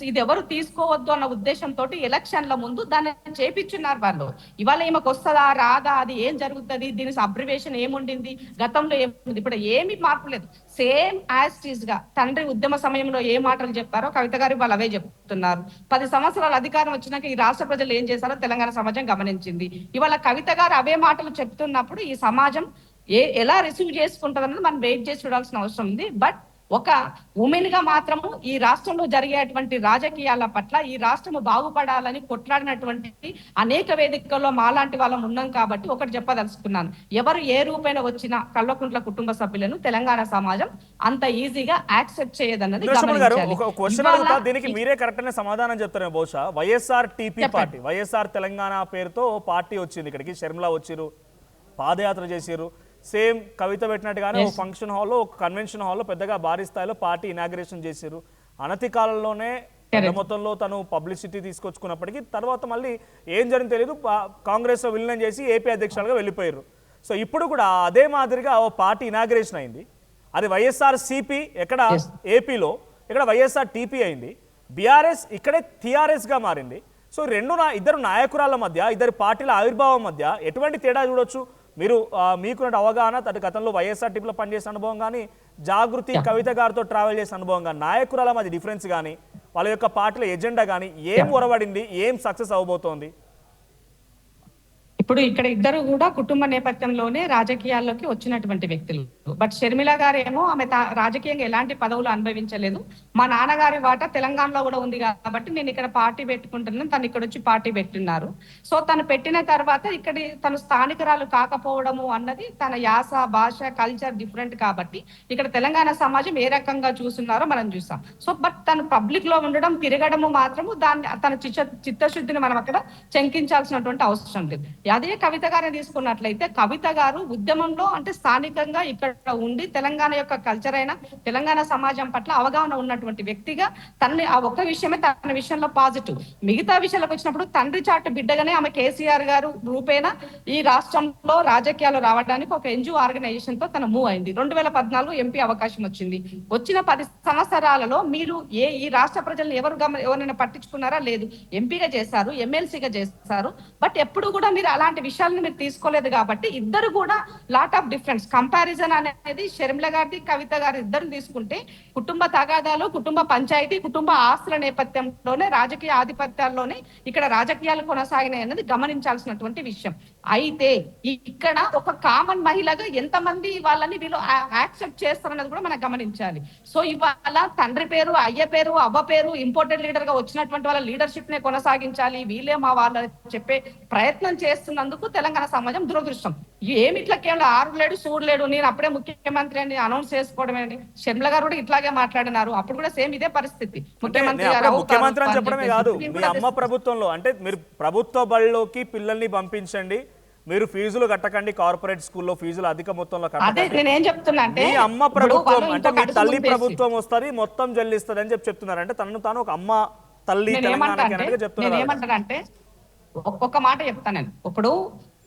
ఇది ఎవరు తీసుకోవద్దు అన్న ఉద్దేశంతో ఎలక్షన్ల ముందు దాన్ని చేపించున్నారు వాళ్ళు. ఇవాళ ఈమెకు వస్తుందా రాదా, అది ఏం జరుగుతుంది, దీని అబ్రివేషన్ ఏముండింది, గతంలో ఏముంది, ఇప్పుడు ఏమి మార్పు లేదు. సేమ్ యాజ్ టీజ్ గా తండ్రి ఉద్యమ సమయంలో ఏ మాటలు చెప్పారో కవిత గారు వాళ్ళు అవే చెప్తున్నారు. 10 సంవత్సరాల అధికారం వచ్చినాక ఈ రాష్ట్ర ప్రజలు ఏం చేశారో తెలంగాణ సమాజం గమనించింది. ఇవాళ కవిత గారు అవే మాటలు చెప్తున్నప్పుడు ఈ సమాజం ఎలా రిసీవ్ చేసుకుంటుంది అన్నది మనం వెయిట్ చేసి చూడాల్సిన అవసరం ఉంది. బట్ ఒక ఉమెన్ గా మాత్రము ఈ రాష్ట్రంలో జరిగేటువంటి రాజకీయాల పట్ల ఈ రాష్ట్రము బాగుపడాలని కొట్లాడినటువంటి అనేక వేదికల్లో మాలాంటి వాళ్ళం ఉన్నాం కాబట్టి ఒకటి చెప్పదలుచుకున్నాను. ఎవరు ఏ రూపైన వచ్చినా కల్వకుంట్ల కుటుంబ సభ్యులను తెలంగాణ సమాజం అంత ఈజీగా యాక్సెప్ట్ చేయదన్నది దీనికి మీరే కరెక్ట్ అనే సమాధానం చెప్తారు. బహుశా వైఎస్ఆర్ టీపీ పార్టీ, వైఎస్ఆర్ తెలంగాణ పేరుతో పార్టీ వచ్చింది ఇక్కడికి, షర్మిల వచ్చిరు, పాదయాత్ర చేసిరు, సేమ్ కవిత పెట్టినట్టుగానే ఒక ఫంక్షన్ హాల్లో ఒక కన్వెన్షన్ హాల్లో పెద్దగా భారీ స్థాయిలో పార్టీ ఇనాగ్రేషన్ చేశారు. అనతి కాలంలోనే మొత్తంలో తను పబ్లిసిటీ తీసుకొచ్చుకున్నప్పటికీ తర్వాత మళ్ళీ ఏం జరిగింది తెలియదు, కాంగ్రెస్ లో విలీనం చేసి ఏపీ అధ్యక్షులుగా వెళ్ళిపోయారు. సో ఇప్పుడు కూడా అదే మాదిరిగా ఓ పార్టీ ఇనాగ్రేషన్ అయింది. అది వైఎస్ఆర్ సిపి ఎక్కడ ఏపీలో, ఇక్కడ వైఎస్ఆర్ టీపీ అయింది. బీఆర్ఎస్ ఇక్కడే టీఆర్ఎస్ గా మారింది. సో ఇద్దరు నాయకురాల మధ్య, ఇద్దరు పార్టీల ఆవిర్భావం మధ్య ఎటువంటి తేడా చూడొచ్చు? మీరు మీకున్న అవగాహన, గతంలో వైఎస్ఆర్టీపీలో పనిచేసిన అనుభవం కానీ, జాగృతి కవిత గారితో ట్రావెల్ చేసిన అనుభవం కానీ, నాయకురాల మధ్య డిఫరెన్స్ కానీ, వాళ్ళ యొక్క పార్టీల ఎజెండా కానీ ఏం ఒరవడింది, ఏం సక్సెస్ అవబోతోంది? ఇప్పుడు ఇక్కడ ఇద్దరు కూడా కుటుంబ నేపథ్యంలోనే రాజకీయాల్లోకి వచ్చినటువంటి వ్యక్తులు. బట్ షర్మిల గారేమో ఆమె రాజకీయంగా ఎలాంటి పదవులు అనుభవించలేదు. మా నాన్నగారి వాటా తెలంగాణలో కూడా ఉంది కాబట్టి నేను ఇక్కడ పార్టీ పెట్టుకుంటున్నాను, తను ఇక్కడ వచ్చి పార్టీ పెట్టినారు. సో తను పెట్టిన తర్వాత ఇక్కడ తను స్థానికురాలు కాకపోవడము అన్నది తన యాస, భాష, కల్చర్ డిఫరెంట్ కాబట్టి ఇక్కడ తెలంగాణ సమాజం ఏ రకంగా చూస్తున్నారో మనం చూసాం. సో బట్ తను పబ్లిక్ లో ఉండడం, తిరగడము మాత్రము దాన్ని తన చిత్తశుద్ధిని మనం అక్కడ శంకించాల్సినటువంటి అవసరం లేదు. అదే కవిత గారిని తీసుకున్నట్లయితే కవిత గారు ఉద్యమంలో అంటే స్థానికంగా ఇక్కడ ఉండి తెలంగాణ యొక్క కల్చర్ అయినా తెలంగాణ సమాజం పట్ల అవగాహన ఉన్నటువంటి వ్యక్తిగా తనని ఆ ఒక్క విషయమే తన విషయంలో పాజిటివ్. మిగతా విషయాలకు వచ్చినప్పుడు తండ్రి చాటు బిడ్డగానే ఆమె కేసీఆర్ గారు రూపేణ ఈ రాష్ట్రంలో రాజకీయాలు రావడానికి ఒక ఎన్జిఓ ఆర్గనైజేషన్ తో తను మూవ్ అయింది. 2014 ఎంపీ అవకాశం వచ్చింది. వచ్చిన 10 సంవత్సరాలలో మీరు ఈ రాష్ట్ర ప్రజలను ఎవరైనా పట్టించుకున్నారా? లేదు. ఎంపీగా చేశారు, ఎమ్మెల్సీగా చేశారు. బట్ ఎప్పుడు కూడా మీరు అలాంటి విషయాలను మీరు తీసుకోలేదు కాబట్టి ఇద్దరు కూడా లాట్ ఆఫ్ డిఫరెన్స్. కంపారిజన్ అనేది షర్మిల గారిది, కవిత గారి ఇద్దరు తీసుకుంటే కుటుంబ తగాదాలు, కుటుంబ పంచాయతీ, కుటుంబ ఆస్తుల నేపథ్యంలోనే రాజకీయ ఆధిపత్యాల్లోనే ఇక్కడ రాజకీయాలు కొనసాగినాయి అన్నది గమనించాల్సినటువంటి విషయం. అయితే ఇక్కడ ఒక కామన్ మహిళగా ఎంతమంది వాళ్ళని వీళ్ళు యాక్సెప్ట్ చేస్తారన్నది కూడా మనం గమనించాలి. సో ఇవాళ తండ్రి పేరు, అయ్య పేరు, అవ్వ పేరు ఇంపార్టెంట్ లీడర్ గా వచ్చినటువంటి వాళ్ళ లీడర్షిప్ నే కొనసాగించాలి, వీళ్ళే మా వాళ్ళు చెప్పే ప్రయత్నం చేస్తున్నందుకు తెలంగాణ సమాజం దురదృష్టం. ఏమిట్లా కేవలం ఆరులేడు సూర్యులేడు నేను అప్పుడే ముఖ్యమంత్రి అని అనౌన్స్ చేసుకోవడమేంటి? షర్మిల గారు కూడా ఇట్లాగే మాట్లాడినారు. అప్పుడు కూడా సేమ్ ఇదే పరిస్థితి. ముఖ్యమంత్రి అని చెప్పడమే కాదు, మీ అమ్మ ప్రభుత్వంలో అంటే మీరు ప్రభుత్వ బడిలోకి పిల్లల్ని పంపించండి, మీరు ఫీజులు కట్టకండి, కార్పొరేట్ స్కూల్లో ఫీజులు అధిక మొత్తంలో కట్టకండి. నేనేం చెప్తున్నా అంటే మీ అమ్మ ప్రభుత్వం అంటే మీ తల్లి ప్రభుత్వం వస్తుంది మొత్తం చెల్లిస్తుంది అని చెప్తున్నారు. అంటే తనను తాను ఒక అమ్మ తల్లి నేనేమంటానంటే ఒక్కొక్క మాట చెప్తాను నేను. ఇప్పుడు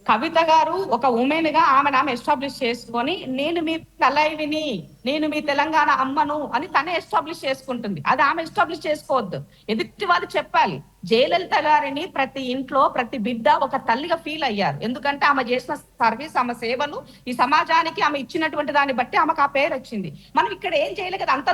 కవిత గారు ఒక ఉమెన్ గా ఆమె ఎస్టాబ్లిష్ చేసుకొని నేను మీ తలైవిని నేను మీ తెలంగాణ అమ్మను అని తనే ఎస్టాబ్లిష్ చేసుకుంటుంది. అది ఆమె ఎస్టాబ్లిష్ చేసుకోవద్దు, ఎదుటి వాళ్ళు చెప్పాలి. జయలలిత గారిని ప్రతి ఇంట్లో ప్రతి బిడ్డ ఒక తల్లిగా ఫీల్ అయ్యారు. ఎందుకంటే ఆమె చేసిన సర్వీస్, ఆమె సేవలు ఈ సమాజానికి ఆమె ఇచ్చినటువంటి దాన్ని బట్టి ఆమెకు ఆ పేరు వచ్చింది. మనం ఇక్కడ ఏం చేయలేదు కదా, అంతా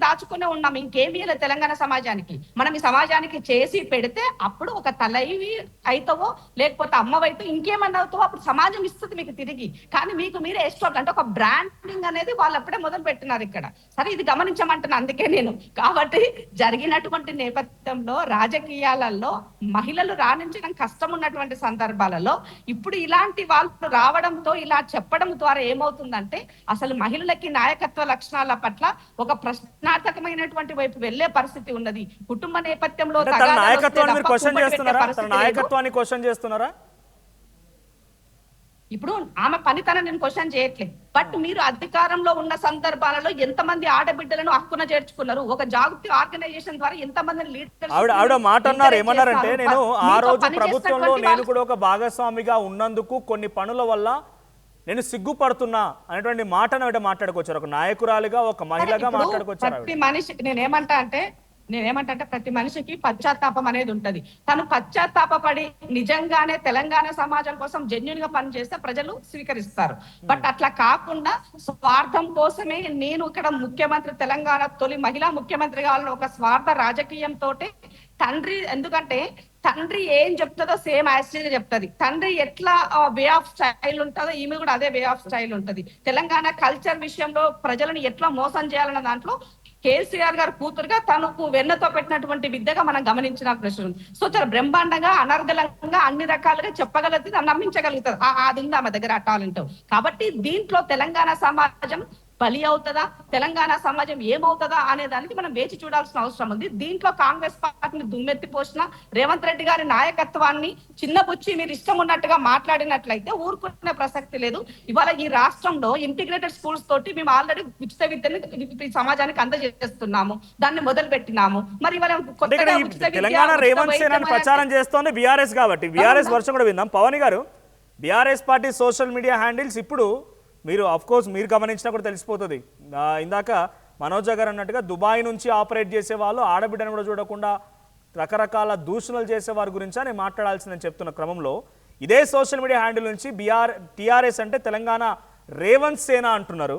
దాచుకునే ఉన్నాం. ఇంకేమీ లేదు తెలంగాణ సమాజానికి. మనం ఈ సమాజానికి చేసి పెడితే అప్పుడు ఒక తల్లి అవుతావో లేకపోతే అమ్మవైతే ఇంకేమన్నా అవుతావో అప్పుడు సమాజం ఇస్తుంది మీకు తిరిగి. కానీ మీకు మీరే ఎస్టాబ్లిష్ అంటే ఒక బ్రాండింగ్ అనేది వాళ్ళు అప్పుడే మొదలు పెట్టినారు ఇక్కడ. సరే, ఇది గమనించమంటున్నా అందుకే నేను. కాబట్టి జరిగినటువంటి నేపథ్యంలో రాజకీయాలలో మహిళలు రాణించడం కష్టం ఉన్నటువంటి సందర్భాలలో ఇప్పుడు ఇలాంటి వాళ్ళు రావడంతో ఇలా చెప్పడం ద్వారా ఏమవుతుందంటే అసలు మహిళలకి నాయకత్వ లక్షణాల పట్ల ఒక ప్రశ్నార్థకమైనటువంటి వైపు వెళ్లే పరిస్థితి ఉన్నది. కుటుంబ నేపథ్యంలో తన నాయకత్వాన్ని మీరు క్వశ్చన్ చేస్తున్నారా? తన నాయకత్వాన్ని క్వశ్చన్ చేస్తున్నారా? ఇప్పుడు ఆమె పనితనం నేను క్వశ్చన్ చేయట్లేదు. బట్ మీరు అధికారంలో ఉన్న సందర్భాలలో ఎంతమంది ఆడబిడ్డలను హక్కున చేర్చుకున్నారు? ఒక జాగృతి ఆర్గనైజేషన్ ద్వారా ఎంతమంది లీడర్స్ ఆవిడ మాట అన్నారు ఏమన్నారంటే, నేను ఆ రోజు ప్రభుత్వంలో నేను కూడా ఒక భాగస్వామిగా ఉన్నందుకు కొన్ని పనుల వల్ల నేను సిగ్గుపడుతున్నా అనేటువంటి మాటను ఆవిడ మాట్లాడుకొచ్చారు. ఒక నాయకురాలిగా, ఒక మహిళగా మాట్లాడుకొచ్చారు. ప్రతి మనిషి నేనేమంటే ప్రతి మనిషికి పశ్చాత్తాపం అనేది ఉంటది. తను పశ్చాత్తాపడి నిజంగానే తెలంగాణ సమాజం కోసం జెన్యున్ గా పనిచేస్తే ప్రజలు స్వీకరిస్తారు. బట్ అట్లా కాకుండా స్వార్థం కోసమే నేను ఇక్కడ ముఖ్యమంత్రి, తెలంగాణ తొలి మహిళా ముఖ్యమంత్రి కావాలని ఒక స్వార్థ రాజకీయంతో తండ్రి, ఎందుకంటే తండ్రి ఏం చెప్తుందో సేమ్ యాస్టేజ్ చెప్తుంది. తండ్రి ఎట్లా వే ఆఫ్ స్టైల్ ఉంటుందో ఈమె కూడా అదే వే ఆఫ్ స్టైల్ ఉంటది. తెలంగాణ కల్చర్ విషయంలో ప్రజలను ఎట్లా మోసం చేయాలన్న దాంట్లో కేసీఆర్ గారు కూతురుగా తనకు వెన్నతో పెట్టినటువంటి విద్యగా మనం గమనించిన ప్రశ్న. సో చాలా బ్రహ్మాండంగా అనర్గళంగా అన్ని రకాలుగా చెప్పగలుగుతుంది, నమ్మించగలుగుతుంది. అది ఉంది ఆమె దగ్గర ఆ టాలెంట్. కాబట్టి దీంట్లో తెలంగాణ సమాజం బలి అవుతుందా, తెలంగాణ సమాజం ఏమవుతుందా అనే దానికి మనం వేచి చూడాల్సిన అవసరం ఉంది. దీంట్లో కాంగ్రెస్ పార్టీని దుమ్మెత్తి పోసిన రేవంత్ రెడ్డి గారి నాయకత్వాన్ని చిన్నబుచ్చి మీరు ఇష్టం ఉన్నట్టుగా మాట్లాడినట్లయితే ఊరుకునే ప్రసక్తి లేదు. ఇవాళ ఈ రాష్ట్రంలో ఇంటిగ్రేటెడ్ స్కూల్స్ తోటి మేము ఆల్రెడీ ఉచిత విద్యని సమాజానికి అందజేస్తున్నాము, దాన్ని మొదలు పెట్టినాము. మరి ఇవాళ తెలంగాణ రేవంత్ సేనాని ప్రచారం చేస్తోంది బీఆర్ఎస్ కాబట్టి బీఆర్ఎస్ వర్షం కూడా విందాం. పవన్ గారు, BRS party social media handles ఇప్పుడు మీరు కోర్స్ మీరు గమనించినా కూడా తెలిసిపోతుంది. ఇందాక మనోజ్ గారు అన్నట్టుగా దుబాయ్ నుంచి ఆపరేట్ చేసే వాళ్ళు ఆడబిడ్డను కూడా చూడకుండా రకరకాల దూషణలు చేసేవారి గురించి నేను మాట్లాడాల్సిందని చెప్తున్న క్రమంలో ఇదే సోషల్ మీడియా హ్యాండిల్ నుంచి టీఆర్ఎస్ అంటే తెలంగాణ రేవంత్ సేన అంటున్నారు,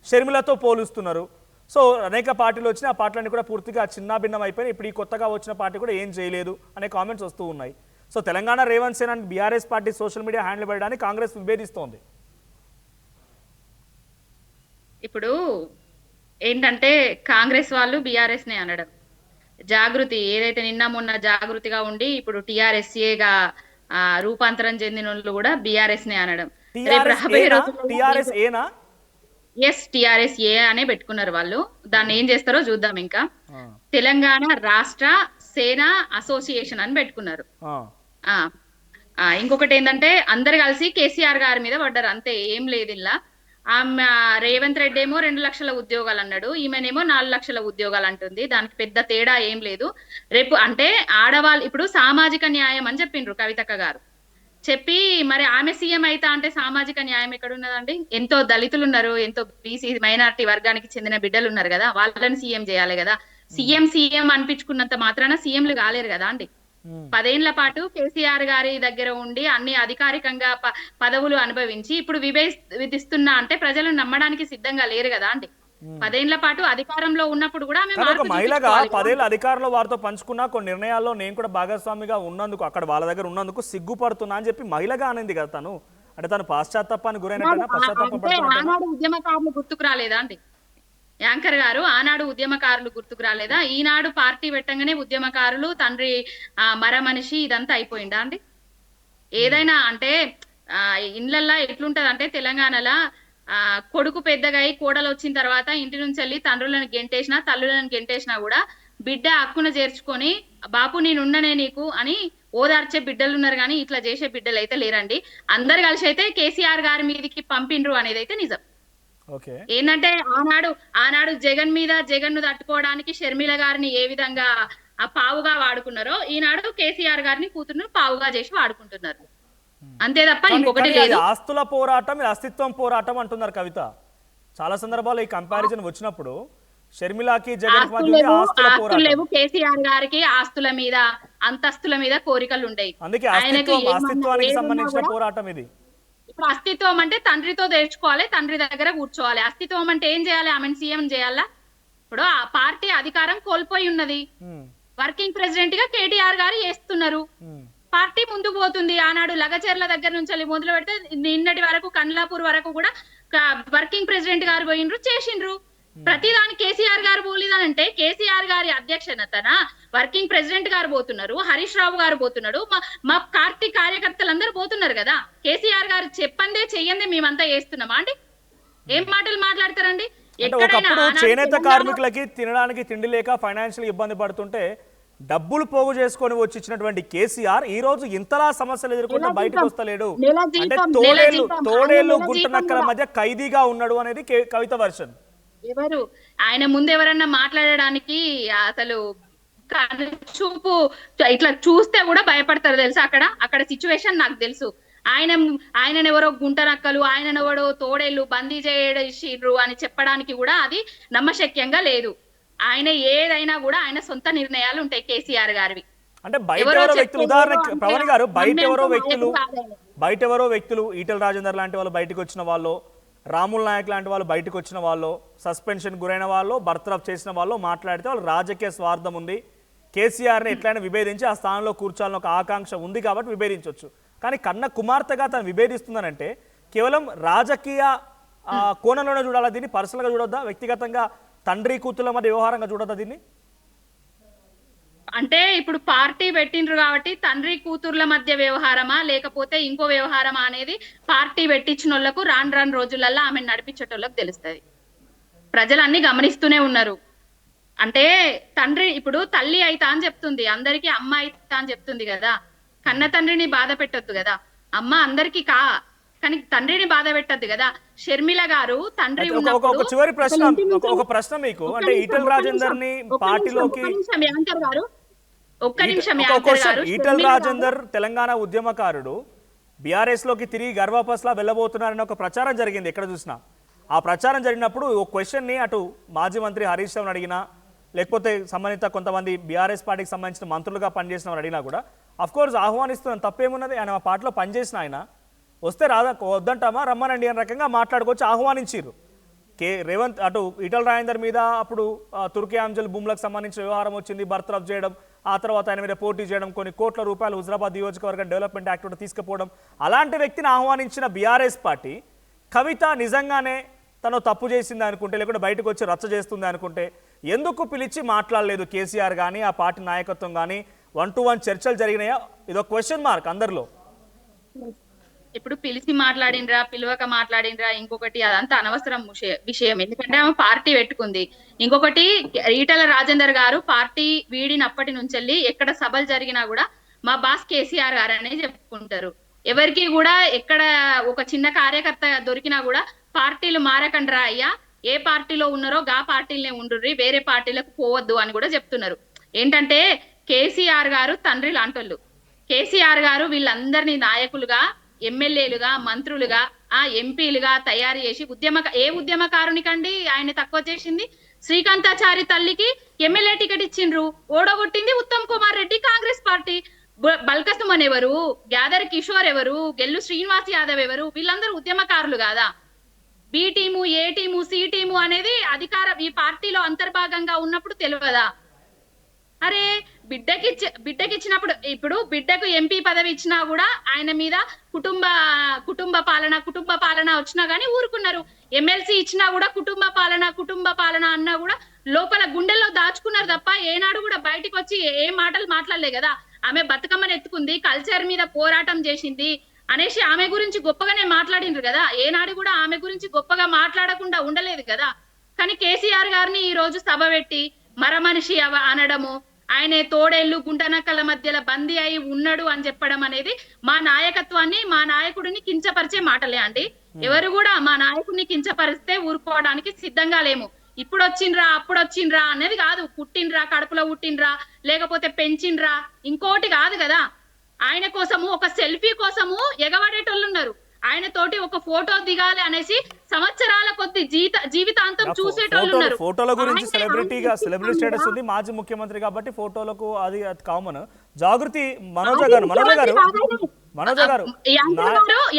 షర్మిలతో పోలుస్తున్నారు. సో అనేక పార్టీలు వచ్చినాయి, ఆ పార్టీలన్నీ కూడా పూర్తిగా చిన్నాభిన్నం అయిపోయినాయి. ఇప్పుడు ఈ కొత్తగా వచ్చిన పార్టీ కూడా ఏం చేయలేదు అనే కామెంట్స్ వస్తూ ఉన్నాయి. సో తెలంగాణ రేవంత్ సేన BRS party social media handle పెట్టడానికి కాంగ్రెస్ విభేదిస్తోంది. ఇప్పుడు ఏంటంటే కాంగ్రెస్ వాళ్ళు బీఆర్ఎస్ నే అనడం, జాగృతి ఏదైతే నిన్న మొన్న జాగృతిగా ఉండి ఇప్పుడు టీఆర్ఎస్ఏగా రూపాంతరం చెందిన వాళ్ళు కూడా బీఆర్ఎస్ నే అనడం. టీఆర్ఎస్ఏ అనే పెట్టుకున్నారు వాళ్ళు. దాన్ని ఏం చేస్తారో చూద్దాం. ఇంకా తెలంగాణ రాష్ట్ర సేన అసోసియేషన్ అని పెట్టుకున్నారు. ఇంకొకటి ఏంటంటే అందరు కలిసి కేసీఆర్ గారి మీద పడ్డారు, అంతే, ఏం లేదు ఇలా. ఆమె రేవంత్ రెడ్డి ఏమో 2 లక్షల ఉద్యోగాలు అన్నాడు, ఈమెనేమో 4 లక్షల ఉద్యోగాలు అంటుంది. దానికి పెద్ద తేడా ఏం లేదు. రేపు అంటే ఆడవాళ్ళు ఇప్పుడు సామాజిక న్యాయం అని చెప్పిండ్రు కవితక్క గారు చెప్పి, మరి ఆమె సీఎం అయితా అంటే సామాజిక న్యాయం ఎక్కడ ఉన్నదండి? ఎంతో దళితులు ఉన్నారు, ఎంతో బీసీ మైనారిటీ వర్గానికి చెందిన బిడ్డలు ఉన్నారు కదా, వాళ్ళని సీఎం చేయాలి కదా. సీఎం అనిపించుకున్నంత మాత్రాన సీఎంలు కాలేరు కదా అండి. 10 ఏళ్ల పాటు కేసీఆర్ గారి దగ్గర ఉండి అన్ని అధికారికంగా పదవులు అనుభవించి ఇప్పుడు విధిస్తున్నా అంటే ప్రజలు నమ్మడానికి సిద్ధంగా లేరు కదా అండి. 10 ఏళ్ల పాటు అధికారంలో ఉన్నప్పుడు కూడా మహిళగా 10 ఏళ్ల అధికారంలో వారితో పంచుకున్న కొన్ని నిర్ణయాల్లో నేను కూడా భాగస్వామిగా ఉన్నందుకు, అక్కడ వాళ్ళ దగ్గర ఉన్నందుకు సిగ్గుపడుతున్నా అని చెప్పి మహిళగా అనేది కదా తను. అంటే తను పాశ్చాత్తాపాన్ని గురైనట్టు ఉద్యమకారులు గుర్తుకు రాలేదా అండి? యాంకర్ గారు, ఆనాడు ఉద్యమకారులు గుర్తుకు రాలేదా? ఈనాడు పార్టీ పెట్టంగానే ఉద్యమకారులు, తండ్రి మరమనిషి ఇదంతా అయిపోయిందా అండి? ఏదైనా అంటే ఇండ్లల్లా ఎట్లుంటది అంటే తెలంగాణలో కొడుకు పెద్దగా అయి కోడలు వచ్చిన తర్వాత ఇంటి నుంచి వెళ్ళి తండ్రులను గెంటేసినా తల్లులను గెంటేసినా కూడా బిడ్డ హక్కున చేర్చుకొని బాపు నేనున్ననే నీకు అని ఓదార్చే బిడ్డలు ఉన్నారు, కానీ ఇట్లా చేసే బిడ్డలు అయితే లేరండి. అందరు కలిసి అయితే కేసీఆర్ గారి మీదకి పంపిండ్రు అనేది అయితే నిజం. ఏంటంటే ఆనాడు జగన్ మీద జగన్ ను తట్టుకోవడానికి షర్మిల గారిని ఏ విధంగా పావుగా వాడుకున్నారో ఈనాడు కేసీఆర్ గారిని కూతురును పావుగా చేసి వాడుకుంటున్నారు, అంతే తప్ప ఇంకొకటి లేదు. ఆస్తుల పోరాటం, అస్తిత్వం పోరాటం అంటున్నారు కవిత. చాలా సందర్భాల్లో ఈ కంపారిజన్ వచ్చినప్పుడు షర్మిలాకి జగన్ మధ్య ఉంది ఆస్తుల ఆస్తులు పోరాటం. లేవు. కేసీఆర్ గారికి ఆస్తుల మీద అంతస్తుల మీద కోరికలు ఉండేవి. అందుకే ఆయనకు అస్తిత్వానికి ఏమన్నా సంబంధించిన కూడా పోరాటం ఇది. ఇప్పుడు అస్తిత్వం అంటే తండ్రితో తెచ్చుకోవాలి, తండ్రి దగ్గర కూర్చోవాలి. అస్తిత్వం అంటే ఏం చేయాలి? ఆమెను సీఎం చేయాలా? ఇప్పుడు ఆ పార్టీ అధికారం కోల్పోయి ఉన్నది. ఉమ్, వర్కింగ్ ప్రెసిడెంట్ గా కేటీఆర్ గారు చేస్తున్నారు. ఉమ్, పార్టీ ముందుకు పోతుంది. ఆనాడు లగచర్ల దగ్గర నుంచి మొదలు పెడితే నిన్నటి వరకు కన్లాపూర్ వరకు కూడా వర్కింగ్ ప్రెసిడెంట్ గారు పోయినరు, చేసిండ్రు. ప్రతిదాని కేసీఆర్ గారు పోలేదనంటే కేసీఆర్ గారి అధ్యక్షతన వర్కింగ్ ప్రెసిడెంట్ గారు పోతున్నారు, హరీష్ రావు గారు పోతున్నాడు, మా పార్టీ కార్యకర్తలందరూ పోతున్నారు కదా. కేసీఆర్ గారు చెప్పందే చెయ్యందే మేమంతా చేస్తున్నామా అండి? ఏం మాటలు మాట్లాడతారండి? అంటే ఒకప్పుడు చేనేత కార్మికులకి తినడానికి తిండి లేక ఫైనాన్షియల్ ఇబ్బంది పడుతుంటే డబ్బులు పోగు చేసుకొని వచ్చి ఇచ్చినటువంటి కేసీఆర్ ఈ రోజు ఇంతలా సమస్యలు ఎదుర్కొంటే బయటకు వస్తలేడు. అంటే తోడేళ్లు గుంటనక్కల మధ్య ఖైదీగా ఉన్నాడు అనేది కవిత వర్షన్. ఎవరు ఆయన ముందు ఎవరన్నా మాట్లాడడానికి అసలు చూపు ఇట్లా చూస్తే కూడా భయపడతారు తెలుసా? అక్కడ సిచ్యువేషన్ నాకు తెలుసు. ఆయనెవరో గుంటనక్కలు, ఆయనెవరో తోడేళ్లు బందీ చేసిర్రు అని చెప్పడానికి కూడా అది నమ్మశక్యంగా లేదు. ఆయన ఏదైనా కూడా ఆయన సొంత నిర్ణయాలు ఉంటాయి కేసీఆర్ గారివి. అంటే బయట ఎవరో వ్యక్తులు, ఉదాహరణకి ప్రవణి గారు, బయట ఎవరో వ్యక్తులు ఈటెల రాజేందర్ లాంటి వాళ్ళు బయటకు వచ్చిన వాళ్ళు, రాముల్ నాయక్ లాంటి వాళ్ళు బయటకు వచ్చిన వాళ్ళు, సస్పెన్షన్ గురైన వాళ్ళు, బర్తరఫ్ చేసిన వాళ్ళు మాట్లాడితే వాళ్ళు రాజకీయ స్వార్థం ఉంది, కేసీఆర్ని ఎట్లయినా విభేదించి ఆ స్థానంలో కూర్చోాలని ఒక ఆకాంక్ష ఉంది కాబట్టి విభేదించవచ్చు. కానీ కన్న కుమార్తెగా తను విభేదిస్తుందనంటే కేవలం రాజకీయ కోణంలోనే చూడాలా దీన్ని? పర్సనల్గా చూడొద్దా? వ్యక్తిగతంగా తండ్రి కూతుర్ల మధ్య వ్యవహారంగా చూడొద్దా దీన్ని? అంటే ఇప్పుడు పార్టీ పెట్టిండ్రు కాబట్టి తండ్రి కూతుర్ల మధ్య వ్యవహారమా లేకపోతే ఇంకో వ్యవహారమా అనేది పార్టీ పెట్టించిన వాళ్ళకు రాను రోజులలో ఆమె నడిపించేటోళ్ళకి తెలుస్తుంది. ప్రజలు అన్ని గమనిస్తూనే ఉన్నారు. అంటే తండ్రి ఇప్పుడు తల్లి అయితా అని చెప్తుంది, అందరికి అమ్మ అయితా అని చెప్తుంది కదా. కన్న తండ్రిని బాధ పెట్టొద్దు కదా. అమ్మ అందరికి కానీ తండ్రిని బాధ పెట్టద్దు కదా. షర్మిల గారు తండ్రి ఒక చివరి ప్రశ్న, ఒక ప్రశ్న మీకు, అంటే ఈటెల రాజేందర్ ని పార్టీలోకి ఈటెల రాజేందర్ తెలంగాణ ఉద్యమకారుడు బీఆర్ఎస్ లోకి తిరిగి గర్వాపస్లా వెళ్ళబోతున్నారని ఒక ప్రచారం జరిగింది ఎక్కడ చూసినా. ఆ ప్రచారం జరిగినప్పుడు ఒక క్వశ్చన్ ని అటు మాజీ మంత్రి హరీష్ రావుని అడిగినా, లేకపోతే సంబంధిత కొంతమంది బీఆర్ఎస్ పార్టీకి సంబంధించిన మంత్రులుగా పనిచేసిన అడిగినా కూడా అఫ్కోర్స్ ఆహ్వానిస్తున్నాను, తప్పేమున్నది, ఆయన ఆ పార్టీలో పనిచేసిన ఆయన వస్తే వద్దంటామా, రమ్మనండి అనే రకంగా మాట్లాడుకోవచ్చు, ఆహ్వానించారు. రేవంత్ అటు ఈటెల రాజేందర్ మీద అప్పుడు తుర్కీ అంజల్ భూములకు సంబంధించిన వ్యవహారం వచ్చింది, బర్తరఫ్ చేయడం, ఆ తర్వాత ఆయన మీద పోటీ చేయడం, కొన్ని కోట్ల రూపాయలు హుజరాబాద్ నియోజకవర్గం డెవలప్మెంట్ యాక్ట్ తీసుకుపోవడం, అలాంటి వ్యక్తిని ఆహ్వానించిన బీఆర్ఎస్ పార్టీ కవిత నిజంగానే తను తప్పు చేసింది అనుకుంటే, లేకుంటే బయటకు వచ్చి రచ్చ చేస్తుంది అనుకుంటే ఎందుకు పిలిచి మాట్లాడలేదు కేసీఆర్ కానీ ఆ పార్టీ నాయకత్వం కానీ? 1-to-1 చర్చలు జరిగినాయా? ఇదో క్వశ్చన్ మార్క్ అందరిలో. ఇప్పుడు పిలిచి మాట్లాడినరా, పిలవక మాట్లాడినరా, ఇంకొకటి అదంతా అనవసరం విషయం. ఎందుకంటే ఆమె పార్టీ పెట్టుకుంది. ఇంకొకటి ఈటెల రాజేందర్ గారు పార్టీ వీడినప్పటి నుంచి ఎక్కడ సభలు జరిగినా కూడా మా బాస్ కేసీఆర్ గారు అనే చెప్పుకుంటారు. ఎవరికి కూడా ఎక్కడ ఒక చిన్న కార్యకర్త దొరికినా కూడా పార్టీలు మారకండ్రా అయ్యా, ఏ పార్టీలో ఉన్నారో గా పార్టీలనే ఉండుర్రి, వేరే పార్టీలకు పోవద్దు అని కూడా చెప్తున్నారు. ఏంటంటే కేసీఆర్ గారు తండ్రి లాంటోళ్ళు. కేసీఆర్ గారు వీళ్ళందరినీ నాయకులుగా, ఎమ్మెల్యేలుగా, మంత్రులుగా, ఎంపీలుగా తయారు చేసి ఏ ఉద్యమకారునికండి ఆయన తక్కువ చేసింది? శ్రీకాంతాచారి తల్లికి ఎమ్మెల్యే టికెట్ ఇచ్చిండ్రు, ఓడగొట్టింది ఉత్తమ్ కుమార్ రెడ్డి, కాంగ్రెస్ పార్టీ. బల్కసుమన్ ఎవరు, గ్యాదర్ కిషోర్ ఎవరు, గెల్లు శ్రీనివాస్ యాదవ్ ఎవరు? వీళ్ళందరూ ఉద్యమకారులు కాదా? బి టీము, ఏ టీము, సి టీము అనేది ఈ పార్టీలో అంతర్భాగంగా ఉన్నప్పుడు తెలియదా? అరే బిడ్డకి ఇచ్చినప్పుడు, ఇప్పుడు బిడ్డకు ఎంపీ పదవి ఇచ్చినా కూడా ఆయన మీద కుటుంబ పాలన వచ్చినా గానీ ఊరుకున్నారు. ఎమ్మెల్సీ ఇచ్చినా కూడా కుటుంబ పాలన అన్నా కూడా లోపల గుండెల్లో దాచుకున్నారు తప్ప ఏనాడు కూడా బయటకు వచ్చి ఏ మాటలు మాట్లాడలే కదా. ఆమె బతుకమ్మని ఎత్తుకుంది, కల్చర్ మీద పోరాటం చేసింది అనేసి ఆమె గురించి గొప్పగానే మాట్లాడిండ్రు కదా. ఏనాడు కూడా ఆమె గురించి గొప్పగా మాట్లాడకుండా ఉండలేదు కదా. కానీ కేసీఆర్ గారిని ఈ రోజు సభ పెట్టి మరమనిషి అనడము, ఆయన తోడేళ్లు గుంటనక్కల మధ్యలో బందీ అయి ఉన్నాడు అని చెప్పడం అనేది మా నాయకత్వాన్ని, మా నాయకుడిని కించపరిచే మాటలే అండి. ఎవరు కూడా మా నాయకుడిని కించపరిస్తే ఊరుకోవడానికి సిద్ధంగా లేము. ఇప్పుడు వచ్చిండ్రా, అప్పుడు వచ్చిండ్రా అనేది కాదు. పుట్టిండ్రా, కడుపులో పుట్టిండ్రా, లేకపోతే పెంచిండ్రా, ఇంకోటి కాదు కదా. ఆయన కోసము ఒక సెల్ఫీ కోసము ఎగబడేటోళ్ళు ఉన్నారు. ఆయన తోటి ఒక ఫోటో దిగాలి అనేసి సంవత్సరాల కొద్ది జీవితాంతం చూసేటోళ్ళు ఉన్నారు. ఫోటోల గురించి సెలబ్రిటీ స్టేటస్ ఉంది, మాజీ ముఖ్యమంత్రి కాబట్టి ఫోటోలకు అది కామన్. జాగృతి మనోజ గారు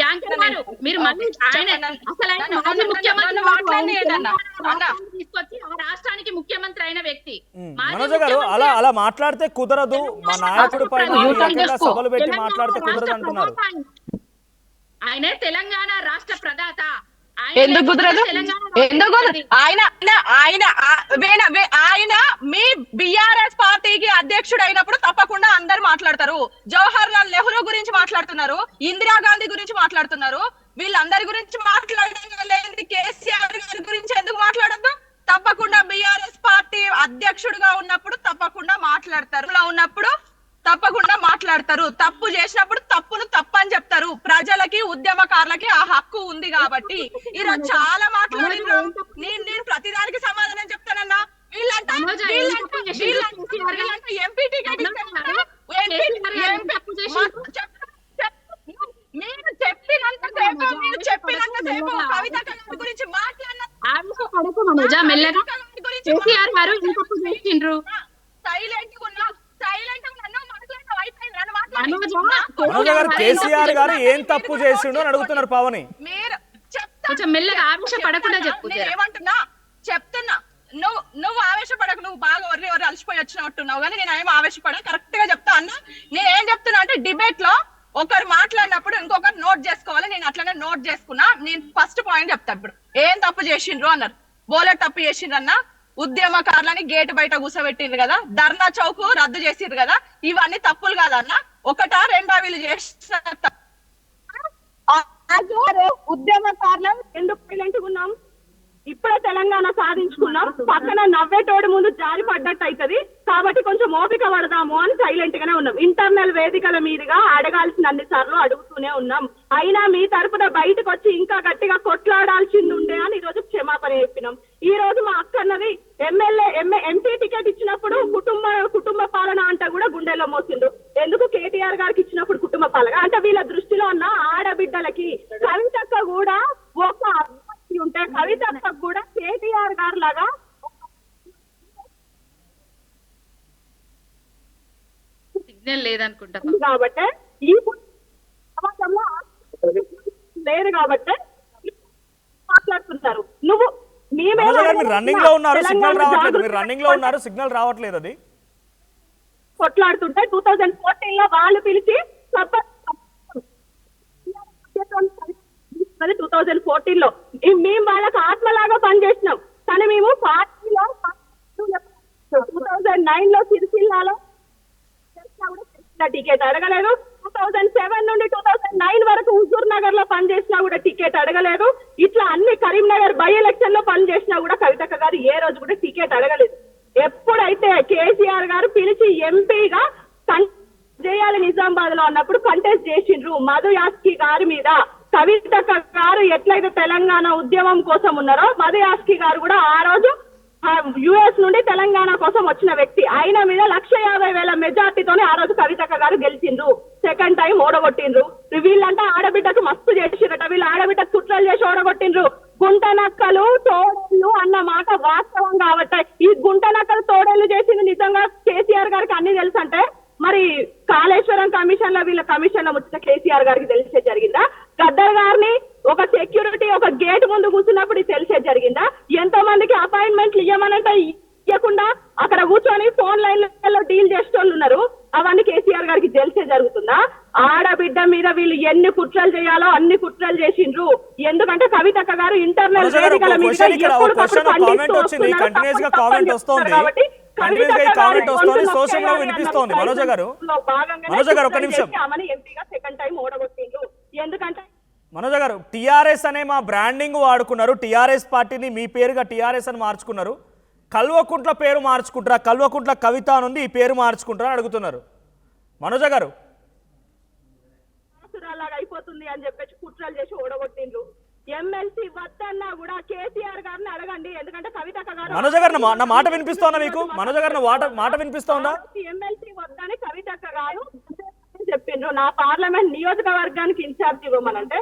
యాంకర్ గారు మీరు మళ్ళీ ఆయన అసలు ఆయన మాజీ ముఖ్యమంత్రి తీసుకొచ్చి ఆ రాష్ట్రానికి ముఖ్యమంత్రి అయిన వ్యక్తి. మనోజ గారు అలా మాట్లాడితే కుదరదు, మా నాయకుడి పైన సభలు పెట్టి మాట్లాడితే కుదరదు అంటున్నారు. ఆయన తెలంగాణ రాష్ట్ర ప్రదాత. ఎందుకు కుదరదు? ఎందుకు ఆయన మీ బిఆర్ఎస్ పార్టీకి అధ్యక్షుడు అయినప్పుడు తప్పకుండా అందరు మాట్లాడతారు. జవహర్ లాల్ నెహ్రూ గురించి మాట్లాడుతున్నారు, ఇందిరాగాంధీ గురించి మాట్లాడుతున్నారు. వీళ్ళందరి గురించి మాట్లాడడం లేదు, కేసీఆర్ గారి గురించి ఎందుకు మాట్లాడద్దు? తప్పకుండా బిఆర్ఎస్ పార్టీ అధ్యక్షుడుగా ఉన్నప్పుడు తప్పకుండా మాట్లాడతారు, ఉన్నప్పుడు తప్పకుండా మాట్లాడతారు. తప్పు చేసినప్పుడు తప్పును తప్పని చెప్తారు. ప్రజలకి ఉద్యమకారులకి ఆ హక్కు ఉంది కాబట్టి. ఈరోజు చాలా మాట్లాడినారు, నేను ప్రతిదానికి సమాధానం చెప్తానన్నా. వీళ్ళంతా ఎంపీ టికెట్ మీరు చెప్పినంత సేపు కవిత గురించి మాట్లాడిన కేసీఆర్ గారు ఏం తప్పు చేసిండు అని అడుగుతున్నారు పవని. మీరు కొంచెం మెల్లగా ఆవేశపడకుండా చెప్పు. ఏమంటున్నా చెప్తున్నా, నువ్వు ఆవేశపడకు. నువ్వు బాగా ఒర్రి అలసిపోయి వచ్చినట్టున్నావు, కానీ నేను ఏం ఆవేశపడ కరెక్ట్ గా చెప్తా అన్నా. నేను ఏం చెప్తున్నా అంటే, డిబేట్ లో ఒకరు మాట్లాడినప్పుడు ఇంకొకరు నోట్ చేసుకోవాలి. నేను అట్లనే నోట్ చేసుకున్నా. నేను ఫస్ట్ పాయింట్ చెప్తా. ఇప్పుడు ఏం తప్పు చేసిండ్రు అన్నారు. బోలే తప్పు చేసిండ్రన్నా. ఉద్యమకారులని గేటు బయట కూర్చోబెట్టిండ్రు కదా, ధర్నా చౌక్ రద్దు చేసిండ్రు కదా, ఇవన్నీ తప్పులు కాదన్నా. ఒకటా రెండా వీళ్ళు చేసిన ఉద్యమకారులం ఎందుకు సైలెంట్ ఉన్నాం? ఇప్పుడే తెలంగాణ సాధించుకున్నాం, పక్కన నవ్వేటోడు ముందు జారి పడ్డట్టు అవుతుంది కాబట్టి కొంచెం ఓపిక పడదాము అని సైలెంట్ గానే ఉన్నాం. ఇంటర్నల్ వేదికల మీదుగా అడగాల్సిన అన్ని సార్లు అడుగుతూనే ఉన్నాం. అయినా మీ తరపున బయటకు వచ్చి ఇంకా గట్టిగా కొట్లాడాల్సింది ఉండే అని ఈ రోజు క్షమాపణ చెప్పినాం. ఈ రోజు మా అక్కన్నది ఎంపీ టికెట్ ఇచ్చినప్పుడు కుటుంబ పాలన అంటే కూడా గుండెలో మోసిండు. ఎందుకు కేటీఆర్ గారికి ఇచ్చినప్పుడు కుటుంబ పాలన అంటే వీళ్ళ దృష్టిలో ఉన్న ఆడబిడ్డలకి కవితక్క కూడా ఒక ఉంటే కవితక్క కూడా కేటీఆర్ గారు లాగా సిగ్నల్ లేదనుకుంటా కాబట్టి ఈ సమాజంలో లేదు కాబట్టి మాట్లాడుతుంటారు. నువ్వు రన్నింగ్ లో ఉన్నారు, సిగ్నల్ రావట్లేదు. మీరు రన్నింగ్ లో ఉన్నారు, సిగ్నల్ రావట్లేదు. అది కొట్లాడుతుంటే 2014 లో వాళ్ళు పిలిచి 2014 లో మేము వాళ్ళకి ఆత్మలాగా పనిచేసినాం. కానీ మేము పార్టీలో 2009 లో సిరిసిల్లాలో టికెట్ అడగలేదు. 2007 నుండి 2009 వరకు హుజూర్ నగర్ లో పనిచేసినా కూడా టికెట్ అడగలేదు. ఇట్లా అన్ని కరీంనగర్ బై ఎలక్షన్ లో పనిచేసినా కూడా కవితక్క గారు ఏ రోజు కూడా టికెట్ అడగలేదు. ఎప్పుడైతే కేసీఆర్ గారు పిలిచి ఎంపీగా చేయాలి నిజామాబాద్ లో అన్నప్పుడు కంటెస్ట్ చేసిండ్రు. మధు యాస్కి గారి మీద కవితక్క గారు ఎట్లయితే తెలంగాణ ఉద్యమం కోసం ఉన్నారో మధు యాస్కి గారు కూడా ఆ రోజు యుఎస్ నుండి తెలంగాణ కోసం వచ్చిన వ్యక్తి. ఆయన మీద 150,000 మెజార్టీతోనే ఆ రోజు కవితక్క గారు గెలిచిండ్రు. Second time ఓడగొట్టిండ్రు. వీళ్ళంతా ఆడబిడ్డకు మస్తు చేసిరట. వీళ్ళు ఆడబిడ్డకు కుట్రలు చేసి ఓడగొట్టిండ్రు. గుంట నక్కలు తోడేళ్లు అన్న మాట వాస్తవం కాబట్టి ఈ గుంట నక్కలు తోడేళ్లు చేసింది నిజంగా కేసీఆర్ గారికి అన్ని తెలుసు అంటే మరి కాళేశ్వరం కమిషన్ లో వీళ్ళ కమిషన్ లో వచ్చిన కేసీఆర్ గారికి తెలిసే జరిగిందా? గద్దర్ గారిని ఒక సెక్యూరిటీ ఒక గేట్ ముందు కూర్చున్నప్పుడు తెలిసే జరిగిందా? ఎంతో మందికి అపాయింట్మెంట్లు ఇవ్వమనంటే ఇవ్వకుండా అక్కడ కూర్చొని ఫోన్ లైన్లలో డీల్ చేసేటోళ్ళు ఉన్నారు. అవన్నీ కేసీఆర్ గారికి తెలిసే జరుగుతుందా? ఆడబిడ్డ మీద వీళ్ళు ఎన్ని కుట్రలు చేయాలో అన్ని కుట్రలు చేసిండ్రు. ఎందుకంటే కవితక్క గారు ఇంటర్నల్ వేదికల మీద మనోజ గారు టిఆర్ఎస్ అనే మా బ్రాండింగ్ వాడుకున్నారు. టిఆర్ఎస్ పార్టీని మీ పేరుగా టిఆర్ఎస్ అని మార్చుకున్నారు. కల్వకుంట్ల పేరు మార్చుకుంటారా? కల్వకుంట్ల కవిత నుండి ఈ పేరు మార్చుకుంటారా అడుగుతున్నారు మనోజ గారు. అయిపోతుంది అని చెప్పేసి కుట్రలు చేసి ఓడగొట్టిండ్రు. ఎమ్మెల్సీ వద్దన్నా కూడా కేసీఆర్ గారిని అడగండి. ఎందుకంటే కవితక్క గారు మనోజ గారు నా మాట వినిపిస్తోందా మీకు? మనోజ గారు మాట వినిపిస్తోందా? ఎమ్మెల్సీ వద్దని కవితక్క గారు చెప్పిండ్రు. నా పార్లమెంట్ నియోజకవర్గానికి ఇన్ఛార్జ్ ఇవ్వమనంటే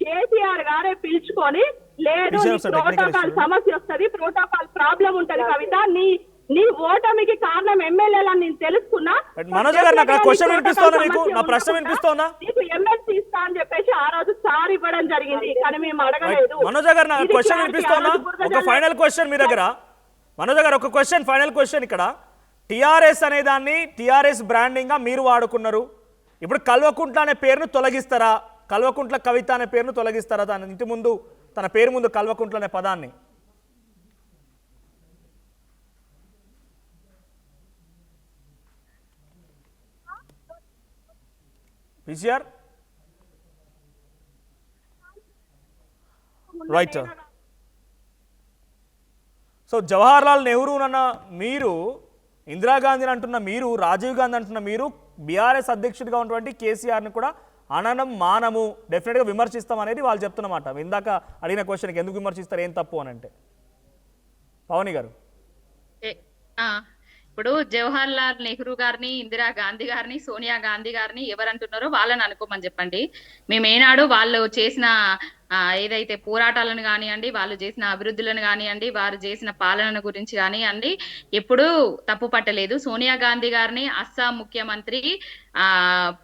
కేసీఆర్ గారే పిలుచుకొని లేదు విజయ్ నీకు సార్, technical ప్రోటోకాల్ issue. సమస్య వస్తుంది, ప్రోటోకాల్ ప్రాబ్లం ఉంటది కవిత, నీ ఓటమికి కారణం ఎమ్మెల్యేలని నేను తెలుసుకున్నా. మనోజ్ గారు, నాకు క్వశ్చన్ వినిపిస్తోందా మీకు? నా ప్రశ్న వినిపిస్తోందా? నీకు ఎమ్మెల్సీ ఇస్తా అని చెప్పేసి ఆ రోజు సార్ ఇవ్వడం జరిగింది, కానీ మేము అడగలేదు. మనోజ్ గారు, నాకు క్వశ్చన్ వినిపిస్తోందా? ఒక ఫైనల్ క్వశ్చన్ మీ దగ్గర. మనోజ్ గారు, ఒక క్వశ్చన్, ఫైనల్ క్వశ్చన్. ఇక్కడ టిఆర్ఎస్ అనే దాన్ని టిఆర్ఎస్ బ్రాండింగ్ గా మీరు వాడుకున్నారు. ఇప్పుడు కల్వకుంట్ల అనే పేరును తొలగిస్తారా? కల్వకుంట్ల కవిత అనే పేరును తొలగిస్తారా? దాని ఇంటి ముందు, తన పేరు ముందు కల్వకుంట్ల అనే పదాన్ని. PCR right. So Jawaharlal Nehru అన్న మీరు, ఇందిరాగాంధీని అంటున్న మీరు, రాజీవ్ గాంధీ అంటున్న మీరు, బీఆర్ఎస్ అధ్యక్షుడిగా ఉన్నటువంటి కేసీఆర్ని కూడా అననం మానము, డెఫినెట్గా విమర్శిస్తాం అనేది వాళ్ళు చెప్తున్నమాట. ఇందాక అడిగిన క్వశ్చన్కి ఎందుకు విమర్శిస్తారు, ఏం తప్పు అని అంటే పవని గారు. ఇప్పుడు జవహర్లాల్ నెహ్రూ గారిని, ఇందిరా గాంధీ గారిని, సోనియా గాంధీ గారిని ఎవరంటున్నారో వాళ్ళని అనుకోమని చెప్పండి. మేము ఏనాడు వాళ్ళు చేసిన ఏదైతే పోరాటాలను కానివ్వండి, వాళ్ళు చేసిన అభివృద్ధులను కానివ్వండి, వారు చేసిన పాలన గురించి కానివ్వండి ఎప్పుడూ తప్పు పట్టలేదు. సోనియా గాంధీ గారిని అస్సాం ముఖ్యమంత్రి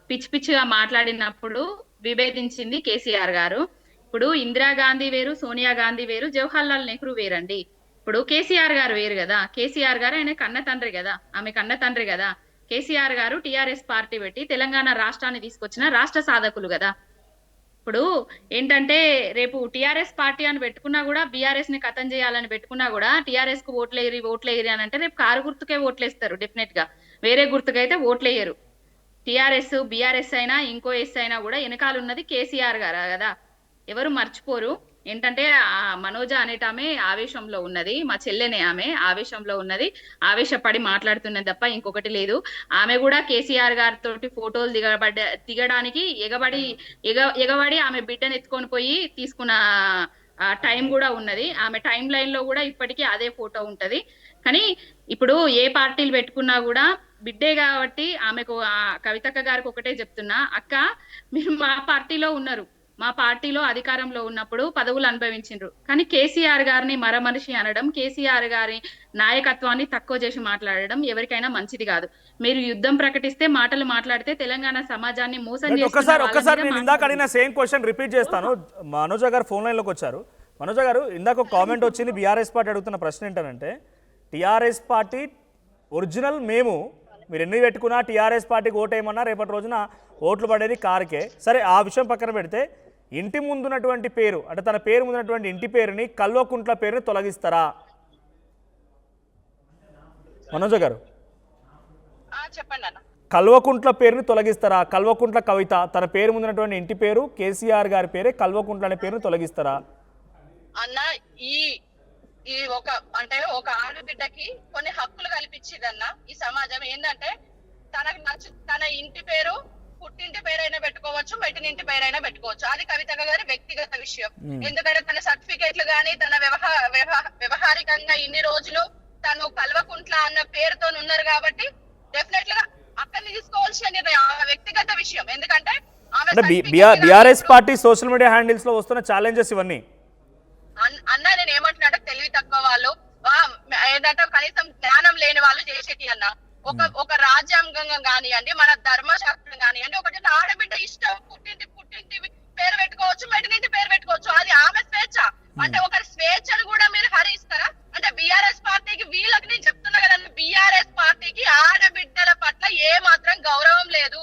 పిచ్చి పిచ్చిగా మాట్లాడినప్పుడు విభేదించింది కేసీఆర్ గారు. ఇప్పుడు ఇందిరాగాంధీ వేరు, సోనియా గాంధీ వేరు, జవహర్లాల్ నెహ్రూ వేరండి. ఇప్పుడు కేసీఆర్ గారు వేరు కదా. కేసీఆర్ గారు ఆయన కన్న తండ్రి కదా, ఆమె కన్న తండ్రి కదా. కేసీఆర్ గారు టిఆర్ఎస్ పార్టీ పెట్టి తెలంగాణ రాష్ట్రాన్ని తీసుకొచ్చిన రాష్ట్ర సాధకులు కదా. ఇప్పుడు ఏంటంటే రేపు టిఆర్ఎస్ పార్టీ అని పెట్టుకున్నా కూడా, బీఆర్ఎస్ ని ఖతం చేయాలని పెట్టుకున్నా కూడా, టిఆర్ఎస్ కు ఓట్లేయరి అని అంటే రేపు కారు గుర్తుకే ఓట్లేస్తారు డెఫినెట్ గా, వేరే గుర్తుకైతే ఓట్లేయరు. టిఆర్ఎస్ బీఆర్ఎస్ అయినా ఇంకో ఎస్ అయినా కూడా వెనకాల ఉన్నది కేసీఆర్ గారు కదా, ఎవరు మర్చిపోరు. ఏంటంటే ఆ మనోజ అనేటామె ఆవేశంలో ఉన్నది, మా చెల్లెనే ఆమె ఆవేశంలో ఉన్నది, ఆవేశపడి మాట్లాడుతున్నది తప్ప ఇంకొకటి లేదు. ఆమె కూడా కేసీఆర్ గారితో ఫోటోలు దిగడానికి ఎగబడి ఆమె బిడ్డను ఎత్తుకొని పోయి తీసుకున్న టైం కూడా ఉన్నది. ఆమె టైం లైన్ లో కూడా ఇప్పటికీ అదే ఫోటో ఉంటది. కానీ ఇప్పుడు ఏ పార్టీలు పెట్టుకున్నా కూడా బిడ్డే కాబట్టి ఆమెకు, కవితక్క గారికి ఒకటే చెప్తున్నా, అక్క మీరు మా పార్టీలో ఉన్నారు, మా పార్టీలో అధికారంలో ఉన్నప్పుడు పదవులు అనుభవించిండ్రు, కానీ కేసీఆర్ గారిని మరమనిషి అనడం, కేసీఆర్ గారి నాయకత్వాన్ని తక్కువ చేసి మాట్లాడడం ఎవరికైనా మంచిది కాదు. మీరు యుద్ధం ప్రకటిస్తే, మాటలు మాట్లాడితే తెలంగాణ సమాజాన్ని మోసం ఒక్కసారి నేను ఇందాక అడిగిన సేమ్ క్వశ్చన్ రిపీట్ చేస్తాను. మనోజ గారు ఫోన్ లైన్లోకి వచ్చారు. మనోజ గారు, ఇందాక ఒక కామెంట్ వచ్చింది, బీఆర్ఎస్ పార్టీ అడుగుతున్న ప్రశ్న ఏంటంటే, టీఆర్ఎస్ పార్టీ ఒరిజినల్ మేము, మీరు ఎన్ని పెట్టుకున్నా టీఆర్ఎస్ పార్టీకి ఓటేయమన్నా రేపటి రోజున ఓట్లు పడేది కారుకే. సరే, ఆ విషయం పక్కన పెడితే ఇంటి ముందున్నటువంటి పేరు, అంటే తన పేరు ముందున్నటువంటి ఇంటి పేరుని, కల్వకుంట్ల పేరుని తొలగిస్తారా? మనోజ గారు చెప్పండి అన్న. కల్వకుంట్ల పేరుని తొలగిస్తారా? కల్వకుంట్ల కవిత, తన పేరు ముందున్నటువంటి ఇంటి పేరు కేసీఆర్ గారి పేరే కల్వకుంట్ల అనే పేరుని తొలగిస్తారా? అన్న, ఈ ఒక ఆడబిడ్డకి కొన్ని హక్కులు కల్పించిందన్న ఈ సమాజం. ఏంటంటే తన ఇంటి పేరు, పుట్టింటి పేరైనా పెట్టుకోవచ్చు, మెట్టినింటి పేరైనా పెట్టుకోవచ్చు. అది కవితక్క గారి వ్యక్తిగత విషయం. ఎందుకంటే తన సర్టిఫికేట్లు గానీ, తన వ్యవహారికంగా ఇన్ని రోజులు తను కల్వకుంట్ల అన్న పేరుతో ఉన్నారు కాబట్టి డెఫినెట్ గా అక్కడిని తీసుకోవాల్సిన వ్యక్తిగత విషయం. ఎందుకంటే BRS party social media handles లో వస్తున్న ఛాలెంజెస్ ఇవన్నీ. అన్న, నేను ఏమంటున్నా, తెలివి తక్కువ వాళ్ళు, ఏంటంటే కనీసం జ్ఞానం లేని వాళ్ళు చేసేటి అన్న. ఒక రాజ్యాంగంగా కానివ్వండి, మన ధర్మశాస్త్రం కానివ్వండి, ఒకటి ఆడబిడ్డ ఇష్టం, పుట్టింటి పేరు పెట్టుకోవచ్చు, మెట్టినింటి పేరు పెట్టుకోవచ్చు, అది ఆమె స్వేచ్ఛ. అంటే ఒకరి స్వేచ్ఛను కూడా మీరు హరిస్తారా? అంటే బీఆర్ఎస్ పార్టీకి, వీళ్ళకి నేను చెప్తున్నా కదండి, బీఆర్ఎస్ పార్టీకి ఆడబిడ్డల పట్ల ఏ మాత్రం గౌరవం లేదు.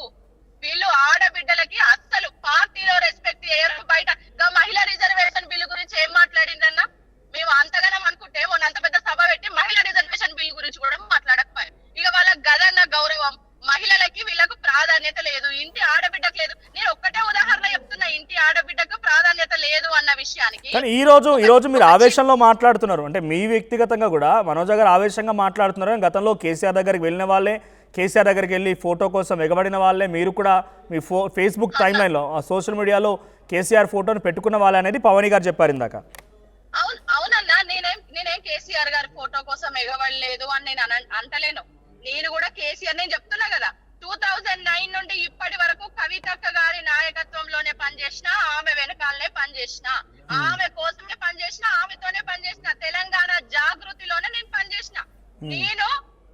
వీళ్ళు ఆడబిడ్డలకి అస్సలు పార్టీలో రెస్పెక్ట్ చేయరు. బయట మహిళా రిజర్వేషన్ బిల్లు గురించి ఏం మాట్లాడిందన్నా? మేము అంతగానం అనుకుంటే మొన్న అంత పెద్ద సభ పెట్టి మహిళా రిజర్వేషన్ బిల్ గురించి కూడా మాట్లాడకపోయారు. ఇక వాళ్ళకి గదన్న గౌరవం, మహిళలకి వీళ్ళకు ప్రాధాన్యత లేదు, ఇంటి ఆడబిడ్డకు లేదు. నేను ఒక్కటే ఉదాహరణ చెప్తున్నా, ఇంటి ఆడబిడ్డకు ప్రాధాన్యత లేదు అన్న విషయానికి. కానీ ఈ రోజు మీరు ఆవేశంలో మాట్లాడుతున్నారు, అంటే మీ వ్యక్తిగతంగా కూడా మనోజ గారు ఆవేశంగా మాట్లాడుతున్నారు. గతంలో కేసీఆర్ దగ్గరికి వెళ్ళిన వాళ్ళే, కేసీఆర్ దగ్గరికి వెళ్ళి ఫోటో కోసం ఎగబడిన వాళ్ళే, మీరు కూడా మీ ఫేస్బుక్ టైమ్ లైన్లో, సోషల్ మీడియాలో కేసీఆర్ ఫోటోను పెట్టుకున్న వాళ్ళే అనేది పవని గారు చెప్పారు ఇందాక. అవునన్నా, నేనేం కేసీఆర్ గారి ఫోటో కోసం ఎగబడలేదు అని నేను అంటలేను. నేను కూడా కేసీఆర్, నేను చెప్తున్నా కదా, 2009 నుండి ఇప్పటి వరకు కవి కవితక్క గారి నాయకత్వంలోనే పనిచేసిన, ఆమె వెనకాలనే పనిచేసిన, ఆమె కోసమే పనిచేసిన, ఆమెతోనే పనిచేసిన, తెలంగాణ జాగృతిలోనే నేను పనిచేసిన. నేను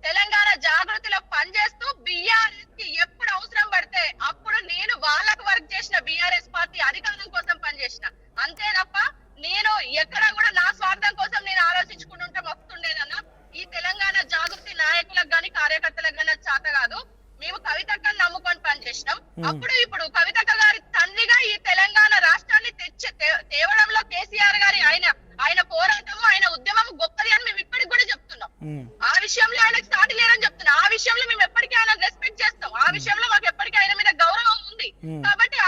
తెలంగాణ జాగృతిలో పనిచేస్తూ బీఆర్ఎస్ కి ఎప్పుడు అవసరం పడితే అప్పుడు నేను వాళ్ళకు వర్క్ చేసిన, బీఆర్ఎస్ పార్టీ అధికారం కోసం పనిచేసిన. అంతే తప్ప నేను ఎక్కడ కూడా నా స్వార్థం కోసం నేను ఆలోచించుకుంటుంటే వస్తుండేదన్నా. ఈ తెలంగాణ జాగృతి నాయకులకు గాని కార్యకర్తలకు గాని చేత కాదు. మేము కవితక్కను నమ్ముకొని పనిచేసినాం. అప్పుడు ఇప్పుడు కవితక్క గారి తండ్రిగా ఈ తెలంగాణ రాష్ట్రాన్ని తేవడంలో కేసీఆర్ గారి ఆయన పోరాటము, ఆయన ఉద్యమం గొప్పది అని మేము ఇప్పటికి కూడా చెప్తున్నాం. ఆ విషయంలో ఆయనకు సాటి లేరని చెప్తున్నాం. ఆ విషయంలో మేము ఎప్పటికీ ఆయన రెస్పెక్ట్ చేస్తాం. ఆ విషయంలో మాకు ఎప్పటికీ ఆయన మీద గౌరవం ఉంది. కాబట్టి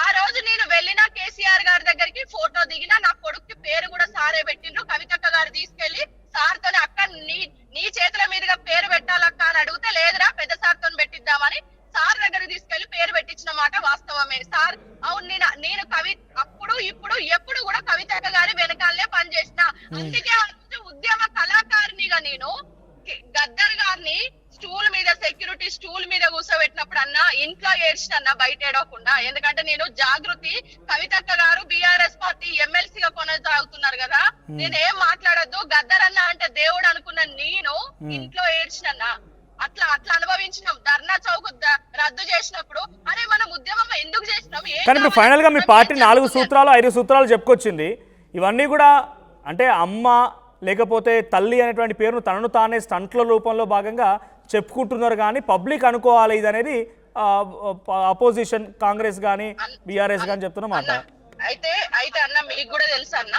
ఆ రోజు నేను వెళ్ళిన కేసీఆర్ గారి దగ్గరికి ఫోటో దిగిన, నా కొడుకు పేరు కూడా సారే పెట్టిండ్రు. కవితక్క గారు తీసుకెళ్లి సార్ తోనే అక్క నీ చేతుల మీదుగా పేరు పెట్టాలక్క అని అడిగితే లేదురా పెద్ద సార్ తోని పెట్టిద్దామని సార్ దగ్గరికి తీసుకెళ్లి పేరు పెట్టించిన మాట వాస్తవమే. సార్ అవును, నేను అప్పుడు ఇప్పుడు ఎప్పుడు కూడా కవితక్క గారి వెనకాలనే పనిచేసిన. అందుకే ఆ రోజు ఉద్యమ కళాకారినిగా నేను గద్దర్ గారిని స్టూల్ మీద, సెక్యూరిటీ స్టూల్ మీద కూర్చోబెట్టినప్పుడు అన్న ఇంట్లో ఏడ్చిన, బయట ఏడవకుండా. ఎందుకంటే నేను జాగృతి కవితక్క గారు బీఆర్ఎస్ పార్టీ ఎమ్మెల్సీగా కొనసాగుతున్నారు కదా, నేనేం మాట్లాడద్దు, గద్దర్ అన్న అంటే దేవుడు అనుకున్న నేను ఇంట్లో ఏడ్చిన. అట్లా అనుభవించినాం. ధర్నా చౌక్ రద్దు చేసినప్పుడు అరే మనం ఉద్యమం ఎందుకు చేసినాం? కానీ ఇప్పుడు ఫైనల్ గా మీ పార్టీ 4 సూత్రాలు 5 సూత్రాలు చెప్పుకొచ్చింది. ఇవన్నీ కూడా అంటే అమ్మ లేకపోతే తల్లి అనేటువంటి పేరును తనను తానే స్టంట్ల రూపంలో భాగంగా చెప్పుకుంటున్నారు. కానీ పబ్లిక్ అనుకోవాలి ఇది అనేది అపోజిషన్ కాంగ్రెస్ కానీ బీఆర్ఎస్ కానీ చెప్తున్న మాట. అయితే అన్న మీకు కూడా తెలుసు అన్న,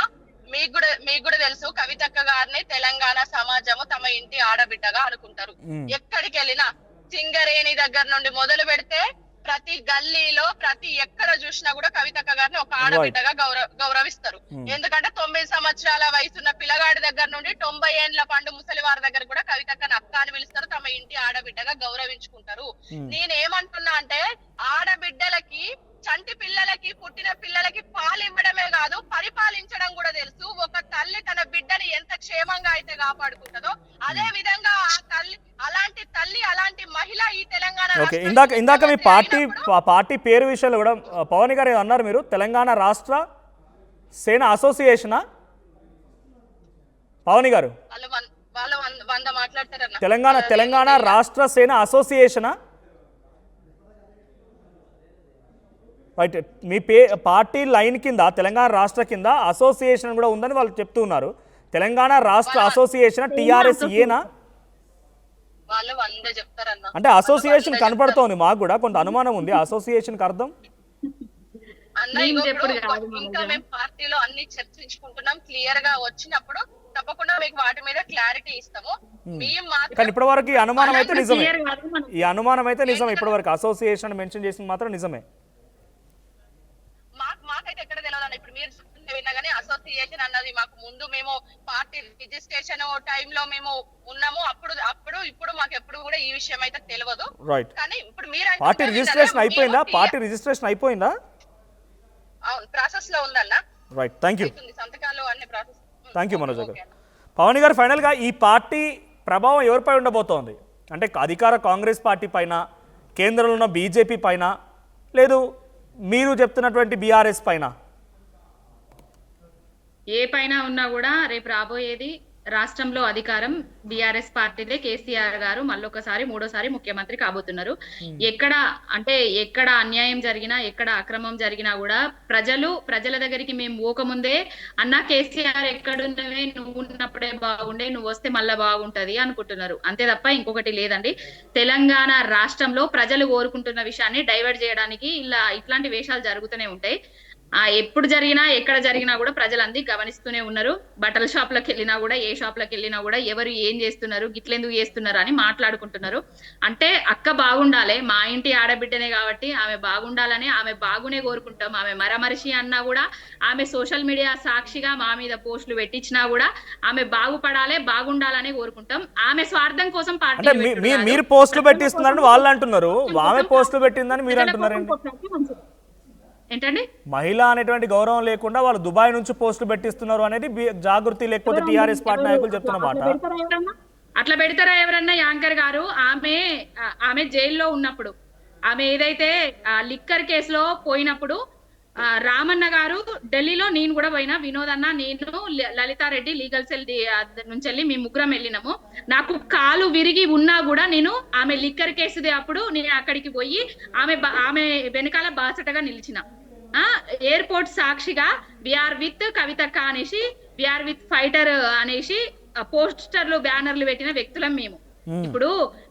మీకు కూడా తెలుసు కవితక్క గారిని తెలంగాణ సమాజము తమ ఇంటి ఆడబిడ్డగా అనుకుంటారు. ఎక్కడికి వెళ్ళినా సింగరేణి దగ్గర నుండి మొదలు పెడితే ప్రతి గల్లీలో ప్రతి ఎక్కడ చూసినా కూడా కవితక్క గారిని ఒక ఆడబిడ్డగా గౌరవిస్తారు. ఎందుకంటే 9 సంవత్సరాల వయసున్న పిల్లగాడి దగ్గర నుండి 90 ఏళ్ల పండు ముసలి వారి దగ్గర కూడా కవితక్కని అక్క అని పిలుస్తారు. తమ ఇంటి ఆడబిడ్డగా గౌరవించుకుంటారు. నేనేమంటున్నా అంటే ఆడబిడ్డలకి, చంటి పిల్లలకి, పుట్టిన పిల్లలకి పాలు ఇవ్వడమే కాదు పరిపాలించడం కూడా తెలుసు. ఒక తల్లి తన బిడ్డని ఎంత క్షేమంగా అయితే కాపాడుకుంటుందో అదే విధంగా ఆ తల్లి, అలాంటి మహిళ ఈ తెలంగాణ. ఓకే, ఇందాక మీ పార్టీ పేరు విషయంలో కూడా పవన్ గారు అన్నారు, మీరు తెలంగాణ రాష్ట్ర సేన అసోసియేషనా పవన్ గారు? వాళ్ళు 100 మాట్లాడతారన్న. తెలంగాణ రాష్ట్ర సేన అసోసియేషనా? రైట్, మీ పార్టీ లైన్ కింద తెలంగాణ రాష్ట్ర కింద అసోసియేషన్ కూడా ఉందని వాళ్ళు చెప్తూ ఉన్నారు. తెలంగాణ రాష్ట్ర అసోసియేషన్ టీఆర్ఎస్ ఏనా? వాళ్ళు 100 చెప్తారన్న. అంటే అసోసియేషన్ కనపడుతోంది, మాకు కూడా కొంత అనుమానం ఉంది అసోసియేషన్ కి అర్థం. ఇంకా మేము పార్టీలో అన్ని చర్చించుకుంటున్నాం. క్లియర్ గా వచ్చినప్పుడు తప్పకుండా మీకు వాటి మీద క్లారిటీ ఇస్తాము. కానీ ఇప్పటి వరకు ఈ అనుమానం అయితే నిజమే. ఇప్పటి వరకు అసోసియేషన్ మెన్షన్ చేసింది మాత్రం నిజమే. మాకైతే ఎక్కడ తెలియదు. ఇప్పుడు మీరు విన్నా కానీ అసోసియేషన్ అన్నది మాకు ముందు మేము పార్టీ రిజిస్ట్రేషన్ టైంలో మేము ఉన్నాము. ఇప్పుడు మాకు ఎప్పుడు కూడా ఈ విషయం అయితే తెలియదు. కానీ ఇప్పుడు మీరు పార్టీ రిజిస్ట్రేషన్ అయిపోయిందా? అవును, ప్రాసెస్ లో ఉందన్న. Right, thank you. సంతకాలు అన్ని ప్రాసెస్. థాంక్యూ మనోజ్ గారు. పవన్ గారు, ఫైనల్ గా ఈ పార్టీ ప్రభావం ఎవరిపై ఉండబోతోంది? అంటే అధికార కాంగ్రెస్ పార్టీ పైన, కేంద్రంలో ఉన్న బీజేపీ పైన, లేదు మీరు చెప్తున్నటువంటి బీఆర్ఎస్ పైన? ఏ పైన ఉన్నా కూడా రేపు రాబోయేది రాష్ట్రంలో అధికారం బీఆర్ఎస్ పార్టీదే. కేసీఆర్ గారు మళ్ళొకసారి 3వ ముఖ్యమంత్రి కాబోతున్నారు. ఎక్కడ అన్యాయం జరిగినా, ఎక్కడ అక్రమం జరిగినా కూడా ప్రజల దగ్గరికి మేము పోకముందే అన్నా కేసీఆర్ ఎక్కడున్నవే, నువ్వు ఉన్నప్పుడే బాగుండే, నువ్వు వస్తే మళ్ళా బాగుంటది అనుకుంటున్నారు. అంతే తప్ప ఇంకొకటి లేదండి. తెలంగాణ రాష్ట్రంలో ప్రజలు కోరుకుంటున్న విషయాన్ని డైవర్ట్ చేయడానికి ఇట్లాంటి వేషాలు జరుగుతూనే ఉంటాయి. ఎప్పుడు జరిగినా ఎక్కడ జరిగినా కూడా ప్రజలందరూ గమనిస్తూనే ఉన్నారు. బట్టల షాప్లకు వెళ్ళినా కూడా, ఏ షాప్లకు వెళ్ళినా కూడా ఎవరు ఏం చేస్తున్నారు, గిట్లెందుకు చేస్తున్నారు అని మాట్లాడుకుంటున్నారు. అంటే అక్క బాగుండాలి, మా ఇంటి ఆడబిడ్డనే కాబట్టి ఆమె బాగుండాలని, ఆమె బాగునే కోరుకుంటాం. ఆమె మరమరిషి అన్నా కూడా, ఆమె సోషల్ మీడియా సాక్షిగా మా మీద పోస్టులు పెట్టించినా కూడా ఆమె బాగుపడాలి, బాగుండాలనే కోరుకుంటాం. ఆమె స్వార్థం కోసం పార్టీ మీరు పోస్టులు పెట్టిస్తున్నారని వాళ్ళు అంటున్నారు, ఆమె పోస్టులు పెట్టిందని మీరు అంటున్నారు. ఏంటండి, మహిళ అనేటువంటి గౌరవం లేకుండా వాళ్ళు దుబాయ్ నుంచి పోస్టులు పెట్టిస్తున్నారు అనేది జాగృతి లేకపోతే టీఆర్ఎస్ పార్టీ నాయకులు చెప్తున్నమాట. అట్లా పెడతారా ఎవరన్నా? యాంకర్ గారు ఆమె జైల్లో ఉన్నప్పుడు ఆమె ఏదైతే లిక్కర్ కేసులో పోయినప్పుడు రామన్న గారు ఢిల్లీలో, నేను కూడా పోయినా, వినోద్ అన్న, నేను, లలితారెడ్డి లీగల్ సెల్ నుంచి వెళ్ళి మేము ముగ్గురం వెళ్ళినాము. నాకు కాలు విరిగి ఉన్నా కూడా నేను ఆమె లిక్కర్ కేసుది అప్పుడు నేను అక్కడికి పోయి ఆమె వెనకాల బాసటగా నిలిచిన. ఎయిర్పోర్ట్ సాక్షిగా విఆర్ విత్ కవితక్క అనేసి, విఆర్ విత్ ఫైటర్ అనేసి పోస్టర్లు బ్యానర్లు పెట్టిన వ్యక్తులం మేము. ఇప్పుడు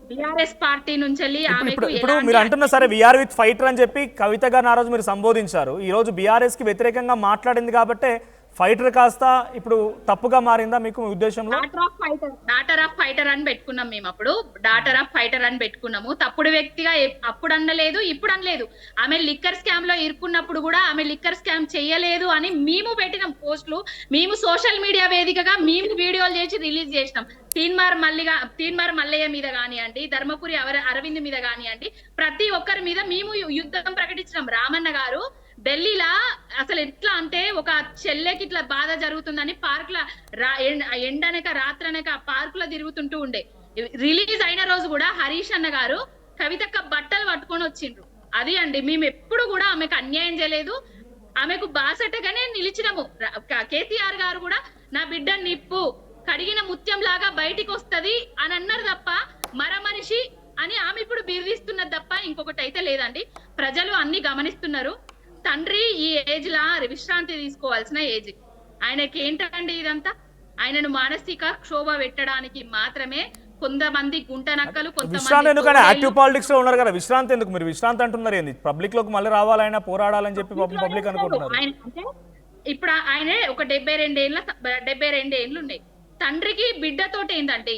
బిఆర్ఎస్ పార్టీ నుంచి ఇప్పుడు మీరు అంటున్నా సరే విఆర్ విత్ ఫైటర్ అని చెప్పి కవిత గారిని ఆ రోజు మీరు సంబోధించారు. ఈ రోజు బీఆర్ఎస్ కి వ్యతిరేకంగా మాట్లాడింది కాబట్టి ఫైటర్ కాస్త ఇప్పుడు తప్పుగా మారిందా మీకు ఉద్దేశంలో? డాటర్ ఆఫ్ ఫైటర్ అని పెట్టుకున్నాం మేము. అప్పుడు డాటర్ ఆఫ్ ఫైటర్ అని పెట్టుకున్నాము. తప్పుడు వ్యక్తిగా అప్పుడు అనలేదు, ఇప్పుడు అనలేదు. ఆమె లిక్కర్ స్కామ్ లో ఇరుక్కున్నప్పుడు కూడా ఆమె లిక్కర్ స్కామ్ చేయలేదు అని మేము పెట్టినాం పోస్టులు. మేము సోషల్ మీడియా వేదికగా మేము వీడియోలు చేసి రిలీజ్ చేసినాం. తీన్మార్ మల్లయ్య మీద కానివ్వండి, ధర్మపురి అరవింద్ మీద కానివ్వండి, ప్రతి ఒక్కరి మీద మేము యుద్ధం ప్రకటించినాం. రామన్న గారు ఢిల్లీలా అసలు ఎట్లా అంటే ఒక చెల్లెకి ఇట్లా బాధ జరుగుతుందని పార్క్ ల ఎండనక రాత్రనక పార్క్ లో తిరుగుతుంటూ ఉండే. రిలీజ్ అయిన రోజు కూడా హరీష్ అన్న గారు కవితక్క బట్టలు పట్టుకొని వచ్చిండ్రు. అది అండి, మేము ఎప్పుడు కూడా ఆమెకు అన్యాయం చేయలేదు, ఆమెకు బాసటగానే నిలిచినాము. కేసీఆర్ గారు కూడా నా బిడ్డ నిప్పు కడిగిన ముత్యం లాగా బయటికి వస్తది అని అన్నారు తప్ప మరమనిషి అని ఆమె ఇప్పుడు బిర్దిస్తున్నది తప్ప ఇంకొకటి అయితే లేదండి. ప్రజలు అన్ని గమనిస్తున్నారు. తండ్రి ఈ ఏజ్ లా విశ్రాంతి తీసుకోవాల్సిన ఏజ్. ఆయనకి ఏంటండి ఇదంతా? ఆయనను మానసిక క్షోభ పెట్టడానికి మాత్రమే కొంతమంది గుంటనక్కలు, విశ్రాంతి ఎందుకంటే యాక్టివ్ పాలిటిక్స్ లో ఉన్నారు కదా, విశ్రాంతి ఎందుకు? మీరు విశ్రాంతి అంటున్నారు ఏంది? పబ్లిక్ లోకి మళ్ళీ రావాలైనా పోరాడాలని చెప్పి పబ్లిక్ అనుకుంటున్నారు. ఇప్పుడు ఆయన ఒక 72 ఏళ్ళు ఉన్నాయి. తండ్రికి బిడ్డతోటి ఏందండి?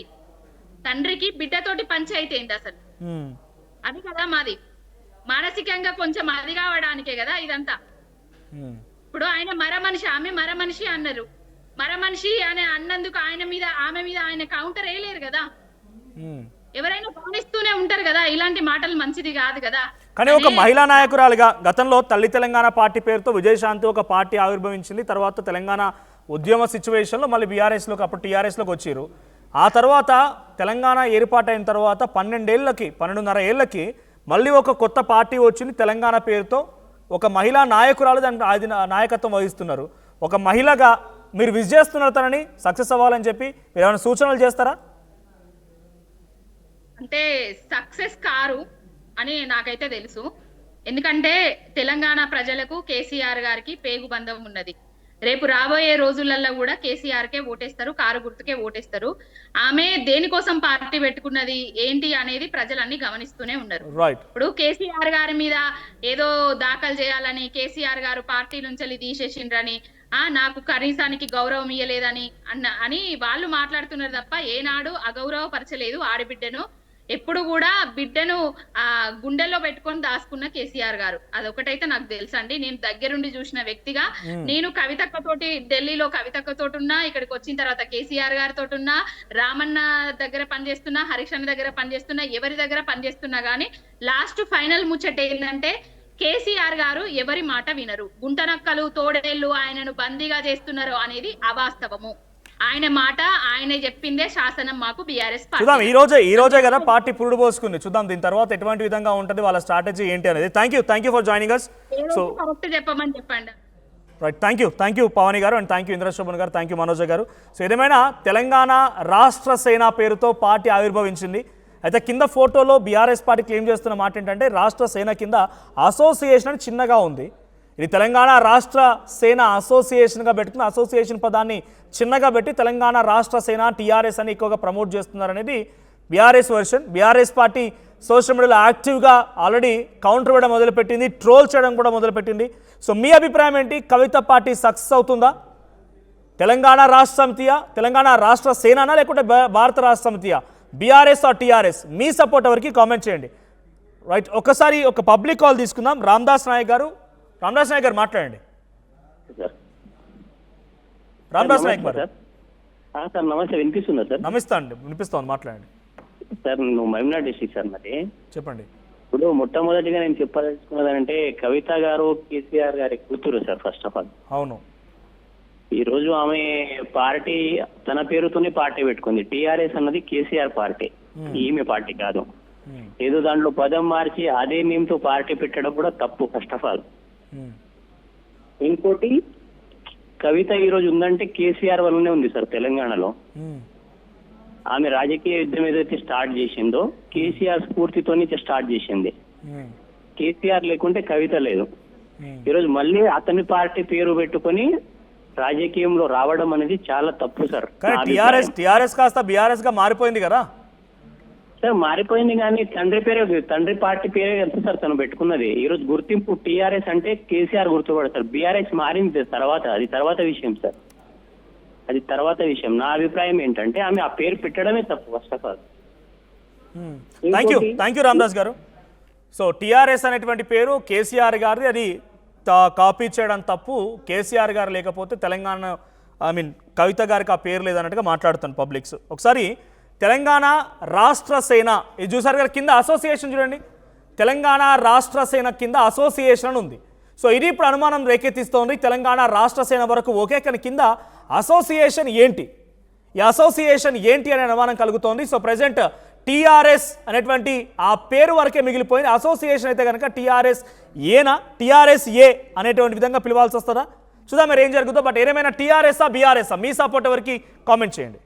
తండ్రికి బిడ్డతోటి పంచాయతీ ఏంది అసలు? అది కదా మాది. మానసికంగా కొంచెం అది కావడానికే కదా ఇదంతా. ఇప్పుడు ఆయన మరమనిషి, ఆమె మరమనిషి అన్నారు. మరమనిషి అని అన్నందుకు ఆమె మీద ఆయన కౌంటర్ వేయలేరు కదా. ఎవరైనా గమనిస్తూనే ఉంటారు కదా, ఇలాంటి మాటలు మంచిది కాదు కదా. కానీ ఒక మహిళా నాయకురాలుగా గతంలో తల్లి తెలంగాణ పార్టీ పేరుతో విజయశాంతి ఒక పార్టీ ఆవిర్భవించింది. తర్వాత తెలంగాణ ఉద్యమ సిచ్యువేషన్లో మళ్ళీ బీఆర్ఎస్లోకి, అప్పుడు టీఆర్ఎస్లోకి వచ్చారు. ఆ తర్వాత తెలంగాణ ఏర్పాటైన తర్వాత 12.5 ఏళ్ళకి మళ్ళీ ఒక కొత్త పార్టీ వచ్చింది తెలంగాణ పేరుతో. ఒక మహిళా నాయకురాలు అది నాయకత్వం వహిస్తున్నారు. ఒక మహిళగా మీరు విజ్ చేస్తున్నారు తనని సక్సెస్ అవ్వాలని చెప్పి మీరు ఏమైనా సూచనలు చేస్తారా? అంటే సక్సెస్ కారు అని నాకైతే తెలుసు. ఎందుకంటే తెలంగాణ ప్రజలకు కేసీఆర్ గారికి పేగుబంధం ఉన్నది. రేపు రాబోయే రోజులలో కూడా కేసీఆర్ కే ఓటేస్తారు, కారు గుర్తుకే ఓటేస్తారు. ఆమె దేనికోసం పార్టీ పెట్టుకున్నది ఏంటి అనేది ప్రజలన్నీ గమనిస్తూనే ఉన్నారు. ఇప్పుడు కేసీఆర్ గారి మీద ఏదో దాఖలు చేయాలని, కేసీఆర్ గారు పార్టీ నుంచి తీసేసిండ్రని, నాకు కనీసానికి గౌరవం ఇయ్యలేదని అని వాళ్ళు మాట్లాడుతున్నారు తప్ప ఏనాడు అగౌరవపరచలేదు ఆడబిడ్డను. ఎప్పుడు కూడా బిడ్డను గుండెల్లో పెట్టుకొని దాచుకున్న కేసీఆర్ గారు. అదొకటైతే నాకు తెలుసండి. నేను దగ్గరుండి చూసిన వ్యక్తిగా, నేను కవితక్కతోటి ఢిల్లీలో కవితక్కతోటి ఉన్నా, ఇక్కడికి వచ్చిన తర్వాత కేసీఆర్ గారితో ఉన్నా, రామన్న దగ్గర పనిచేస్తున్నా, హరీష్ అన్న దగ్గర పనిచేస్తున్నా, ఎవరి దగ్గర పనిచేస్తున్నా గానీ లాస్ట్ ఫైనల్ ముచ్చట ఏంటంటే కేసీఆర్ గారు ఎవరి మాట వినరు. గుంటనక్కలు, తోడేళ్లు ఆయనను బందీగా చేస్తున్నారు అనేది అవాస్తవము. ఆయన మాట ఆయన చెప్పిందే శాసనం మాకు బీఆర్ఎస్ పార్టీ. చూద్దాం, ఈ రోజే కదా పార్టీ పురుడు పోసుకుంది. చూద్దాం దీని తర్వాత ఎటువంటి విధంగా ఉంటుంది, వాళ్ళ స్ట్రాటజీ ఏంటి అనేది. Thank you for joining us. So correct చెప్పమని చెప్పండి. రైట్, థ్యాంక్ యూ పవని గారు, అండ్ థ్యాంక్ యూ ఇంద్రశోభన్ గారు, థ్యాంక్ యూ మనోజ గారు. సో ఏదేమైనా తెలంగాణ రాష్ట్ర సేన పేరుతో పార్టీ ఆవిర్భవించింది. అయితే కింద ఫోటోలో బీఆర్ఎస్ పార్టీ క్లెయిమ్ చేస్తున్న మాట ఏంటంటే రాష్ట్ర సేన కింద అసోసియేషన్ అని చిన్నగా ఉంది. ఇది తెలంగాణ రాష్ట్ర సేన అసోసియేషన్గా పెట్టుకుని అసోసియేషన్ పదాన్ని చిన్నగా పెట్టి తెలంగాణ రాష్ట్ర సేన టీఆర్ఎస్ అని ఎక్కువగా ప్రమోట్ చేస్తున్నారనేది BRS version. BRS party social మీడియాలో యాక్టివ్గా ఆల్రెడీ కౌంటర్ వేయడం మొదలుపెట్టింది, ట్రోల్ చేయడం కూడా మొదలుపెట్టింది. సో మీ అభిప్రాయం ఏంటి? కవిత పార్టీ సక్సెస్ అవుతుందా? తెలంగాణ రాష్ట్ర సమితియా, తెలంగాణ రాష్ట్ర సేననా, లేకుంటే భారత రాష్ట్ర సమితియా? BRS or TRS? మీ సపోర్ట్ ఎవరికి కామెంట్ చేయండి. రైట్, ఒకసారి ఒక పబ్లిక్ కాల్ తీసుకుందాం. రామదాస్ నాయక్ గారు మాట్లాడండి. రామదాస్ నాయక్ గారు సార్ నమస్తే, వినిపిస్తుందా సార్? వినిపిస్తోంది, మాట్లాడండి సార్. నువ్వు మహబూబ్నగర్ డిస్ట్రిక్ట్ సార్ మరి. చెప్పండి. ఇప్పుడు మొట్టమొదటిగా నేను చెప్పదలుచుకున్నదంటే కవిత గారు కేసీఆర్ గారి కూతురు సార్. ఫస్ట్ ఆఫ్ ఆల్ అవును, ఈ రోజు ఆమె పార్టీ తన పేరుతోనే పార్టీ పెట్టుకుంది. టీఆర్ఎస్ అన్నది కేసీఆర్ పార్టీ, ఈమె పార్టీ కాదు. ఏదో దాంట్లో పదం మార్చి అదే నేమ్తో పార్టీ పెట్టడం కూడా తప్పు ఫస్ట్ ఆఫ్ ఆల్. ఇంకోటి కవిత ఈ రోజు ఉందంటే కేసీఆర్ వల్లనే ఉంది సార్ తెలంగాణలో. ఆమె రాజకీయ యుద్ధం ఏదైతే స్టార్ట్ చేసిందో కేసీఆర్ స్ఫూర్తితో స్టార్ట్ చేసింది. కేసీఆర్ లేకుంటే కవిత లేదు. ఈరోజు మళ్ళీ అతని పార్టీ పేరు పెట్టుకొని రాజకీయంలో రావడం అనేది చాలా తప్పు సార్. టిఆర్ఎస్ కాస్త బీఆర్ఎస్ గా మారిపోయింది కదా సార్. మారిపోయింది కానీ తండ్రి పార్టీ పేరే ఎంత సార్ తను పెట్టుకున్నది. ఈ రోజు గుర్తింపు టీఆర్ఎస్ అంటే కేసీఆర్ గుర్తుపడతారు. బీఆర్ఎస్ మారింది తర్వాత, అది తర్వాత విషయం సార్, అది తర్వాత విషయం. నా అభిప్రాయం ఏంటంటే ఆమె ఆ పేరు పెట్టడమే తప్పు first of all. Thank you Ramdas గారు. సో టిఆర్ఎస్ అనేటువంటి పేరు కేసీఆర్ గారిది, అది కాపీ చేయడం తప్పు. కేసీఆర్ గారు లేకపోతే తెలంగాణ కవిత గారికి ఆ పేరు లేదన్నట్టుగా మాట్లాడుతాను పబ్లిక్స్. ఒకసారి తెలంగాణ రాష్ట్ర సేన ఇది చూసారు గారు, కింద అసోసియేషన్ చూడండి, తెలంగాణ రాష్ట్ర సేన కింద అసోసియేషన్ ఉంది. సో ఇది ఇప్పుడు అనుమానం రేకెత్తిస్తోంది. తెలంగాణ రాష్ట్ర సేన వరకు ఓకే, కానీ కింద అసోసియేషన్ ఏంటి, ఈ అసోసియేషన్ ఏంటి అనే అనుమానం కలుగుతోంది. సో ప్రజెంట్ టీఆర్ఎస్ అనేటువంటి ఆ పేరు వరకే మిగిలిపోయింది. అసోసియేషన్ అయితే కనుక టీఆర్ఎస్ ఏనా, టీఆర్ఎస్ ఏ అనేటువంటి విధంగా పిలవాల్సి వస్తుందా? చూద్దాం మరి ఏం జరుగుతుందో. బట్ ఏమైనా టీఆర్ఎస్ఆ బీఆర్ఎస్ఆ, మీ సపోర్ట్ ఎవరికి కామెంట్ చేయండి.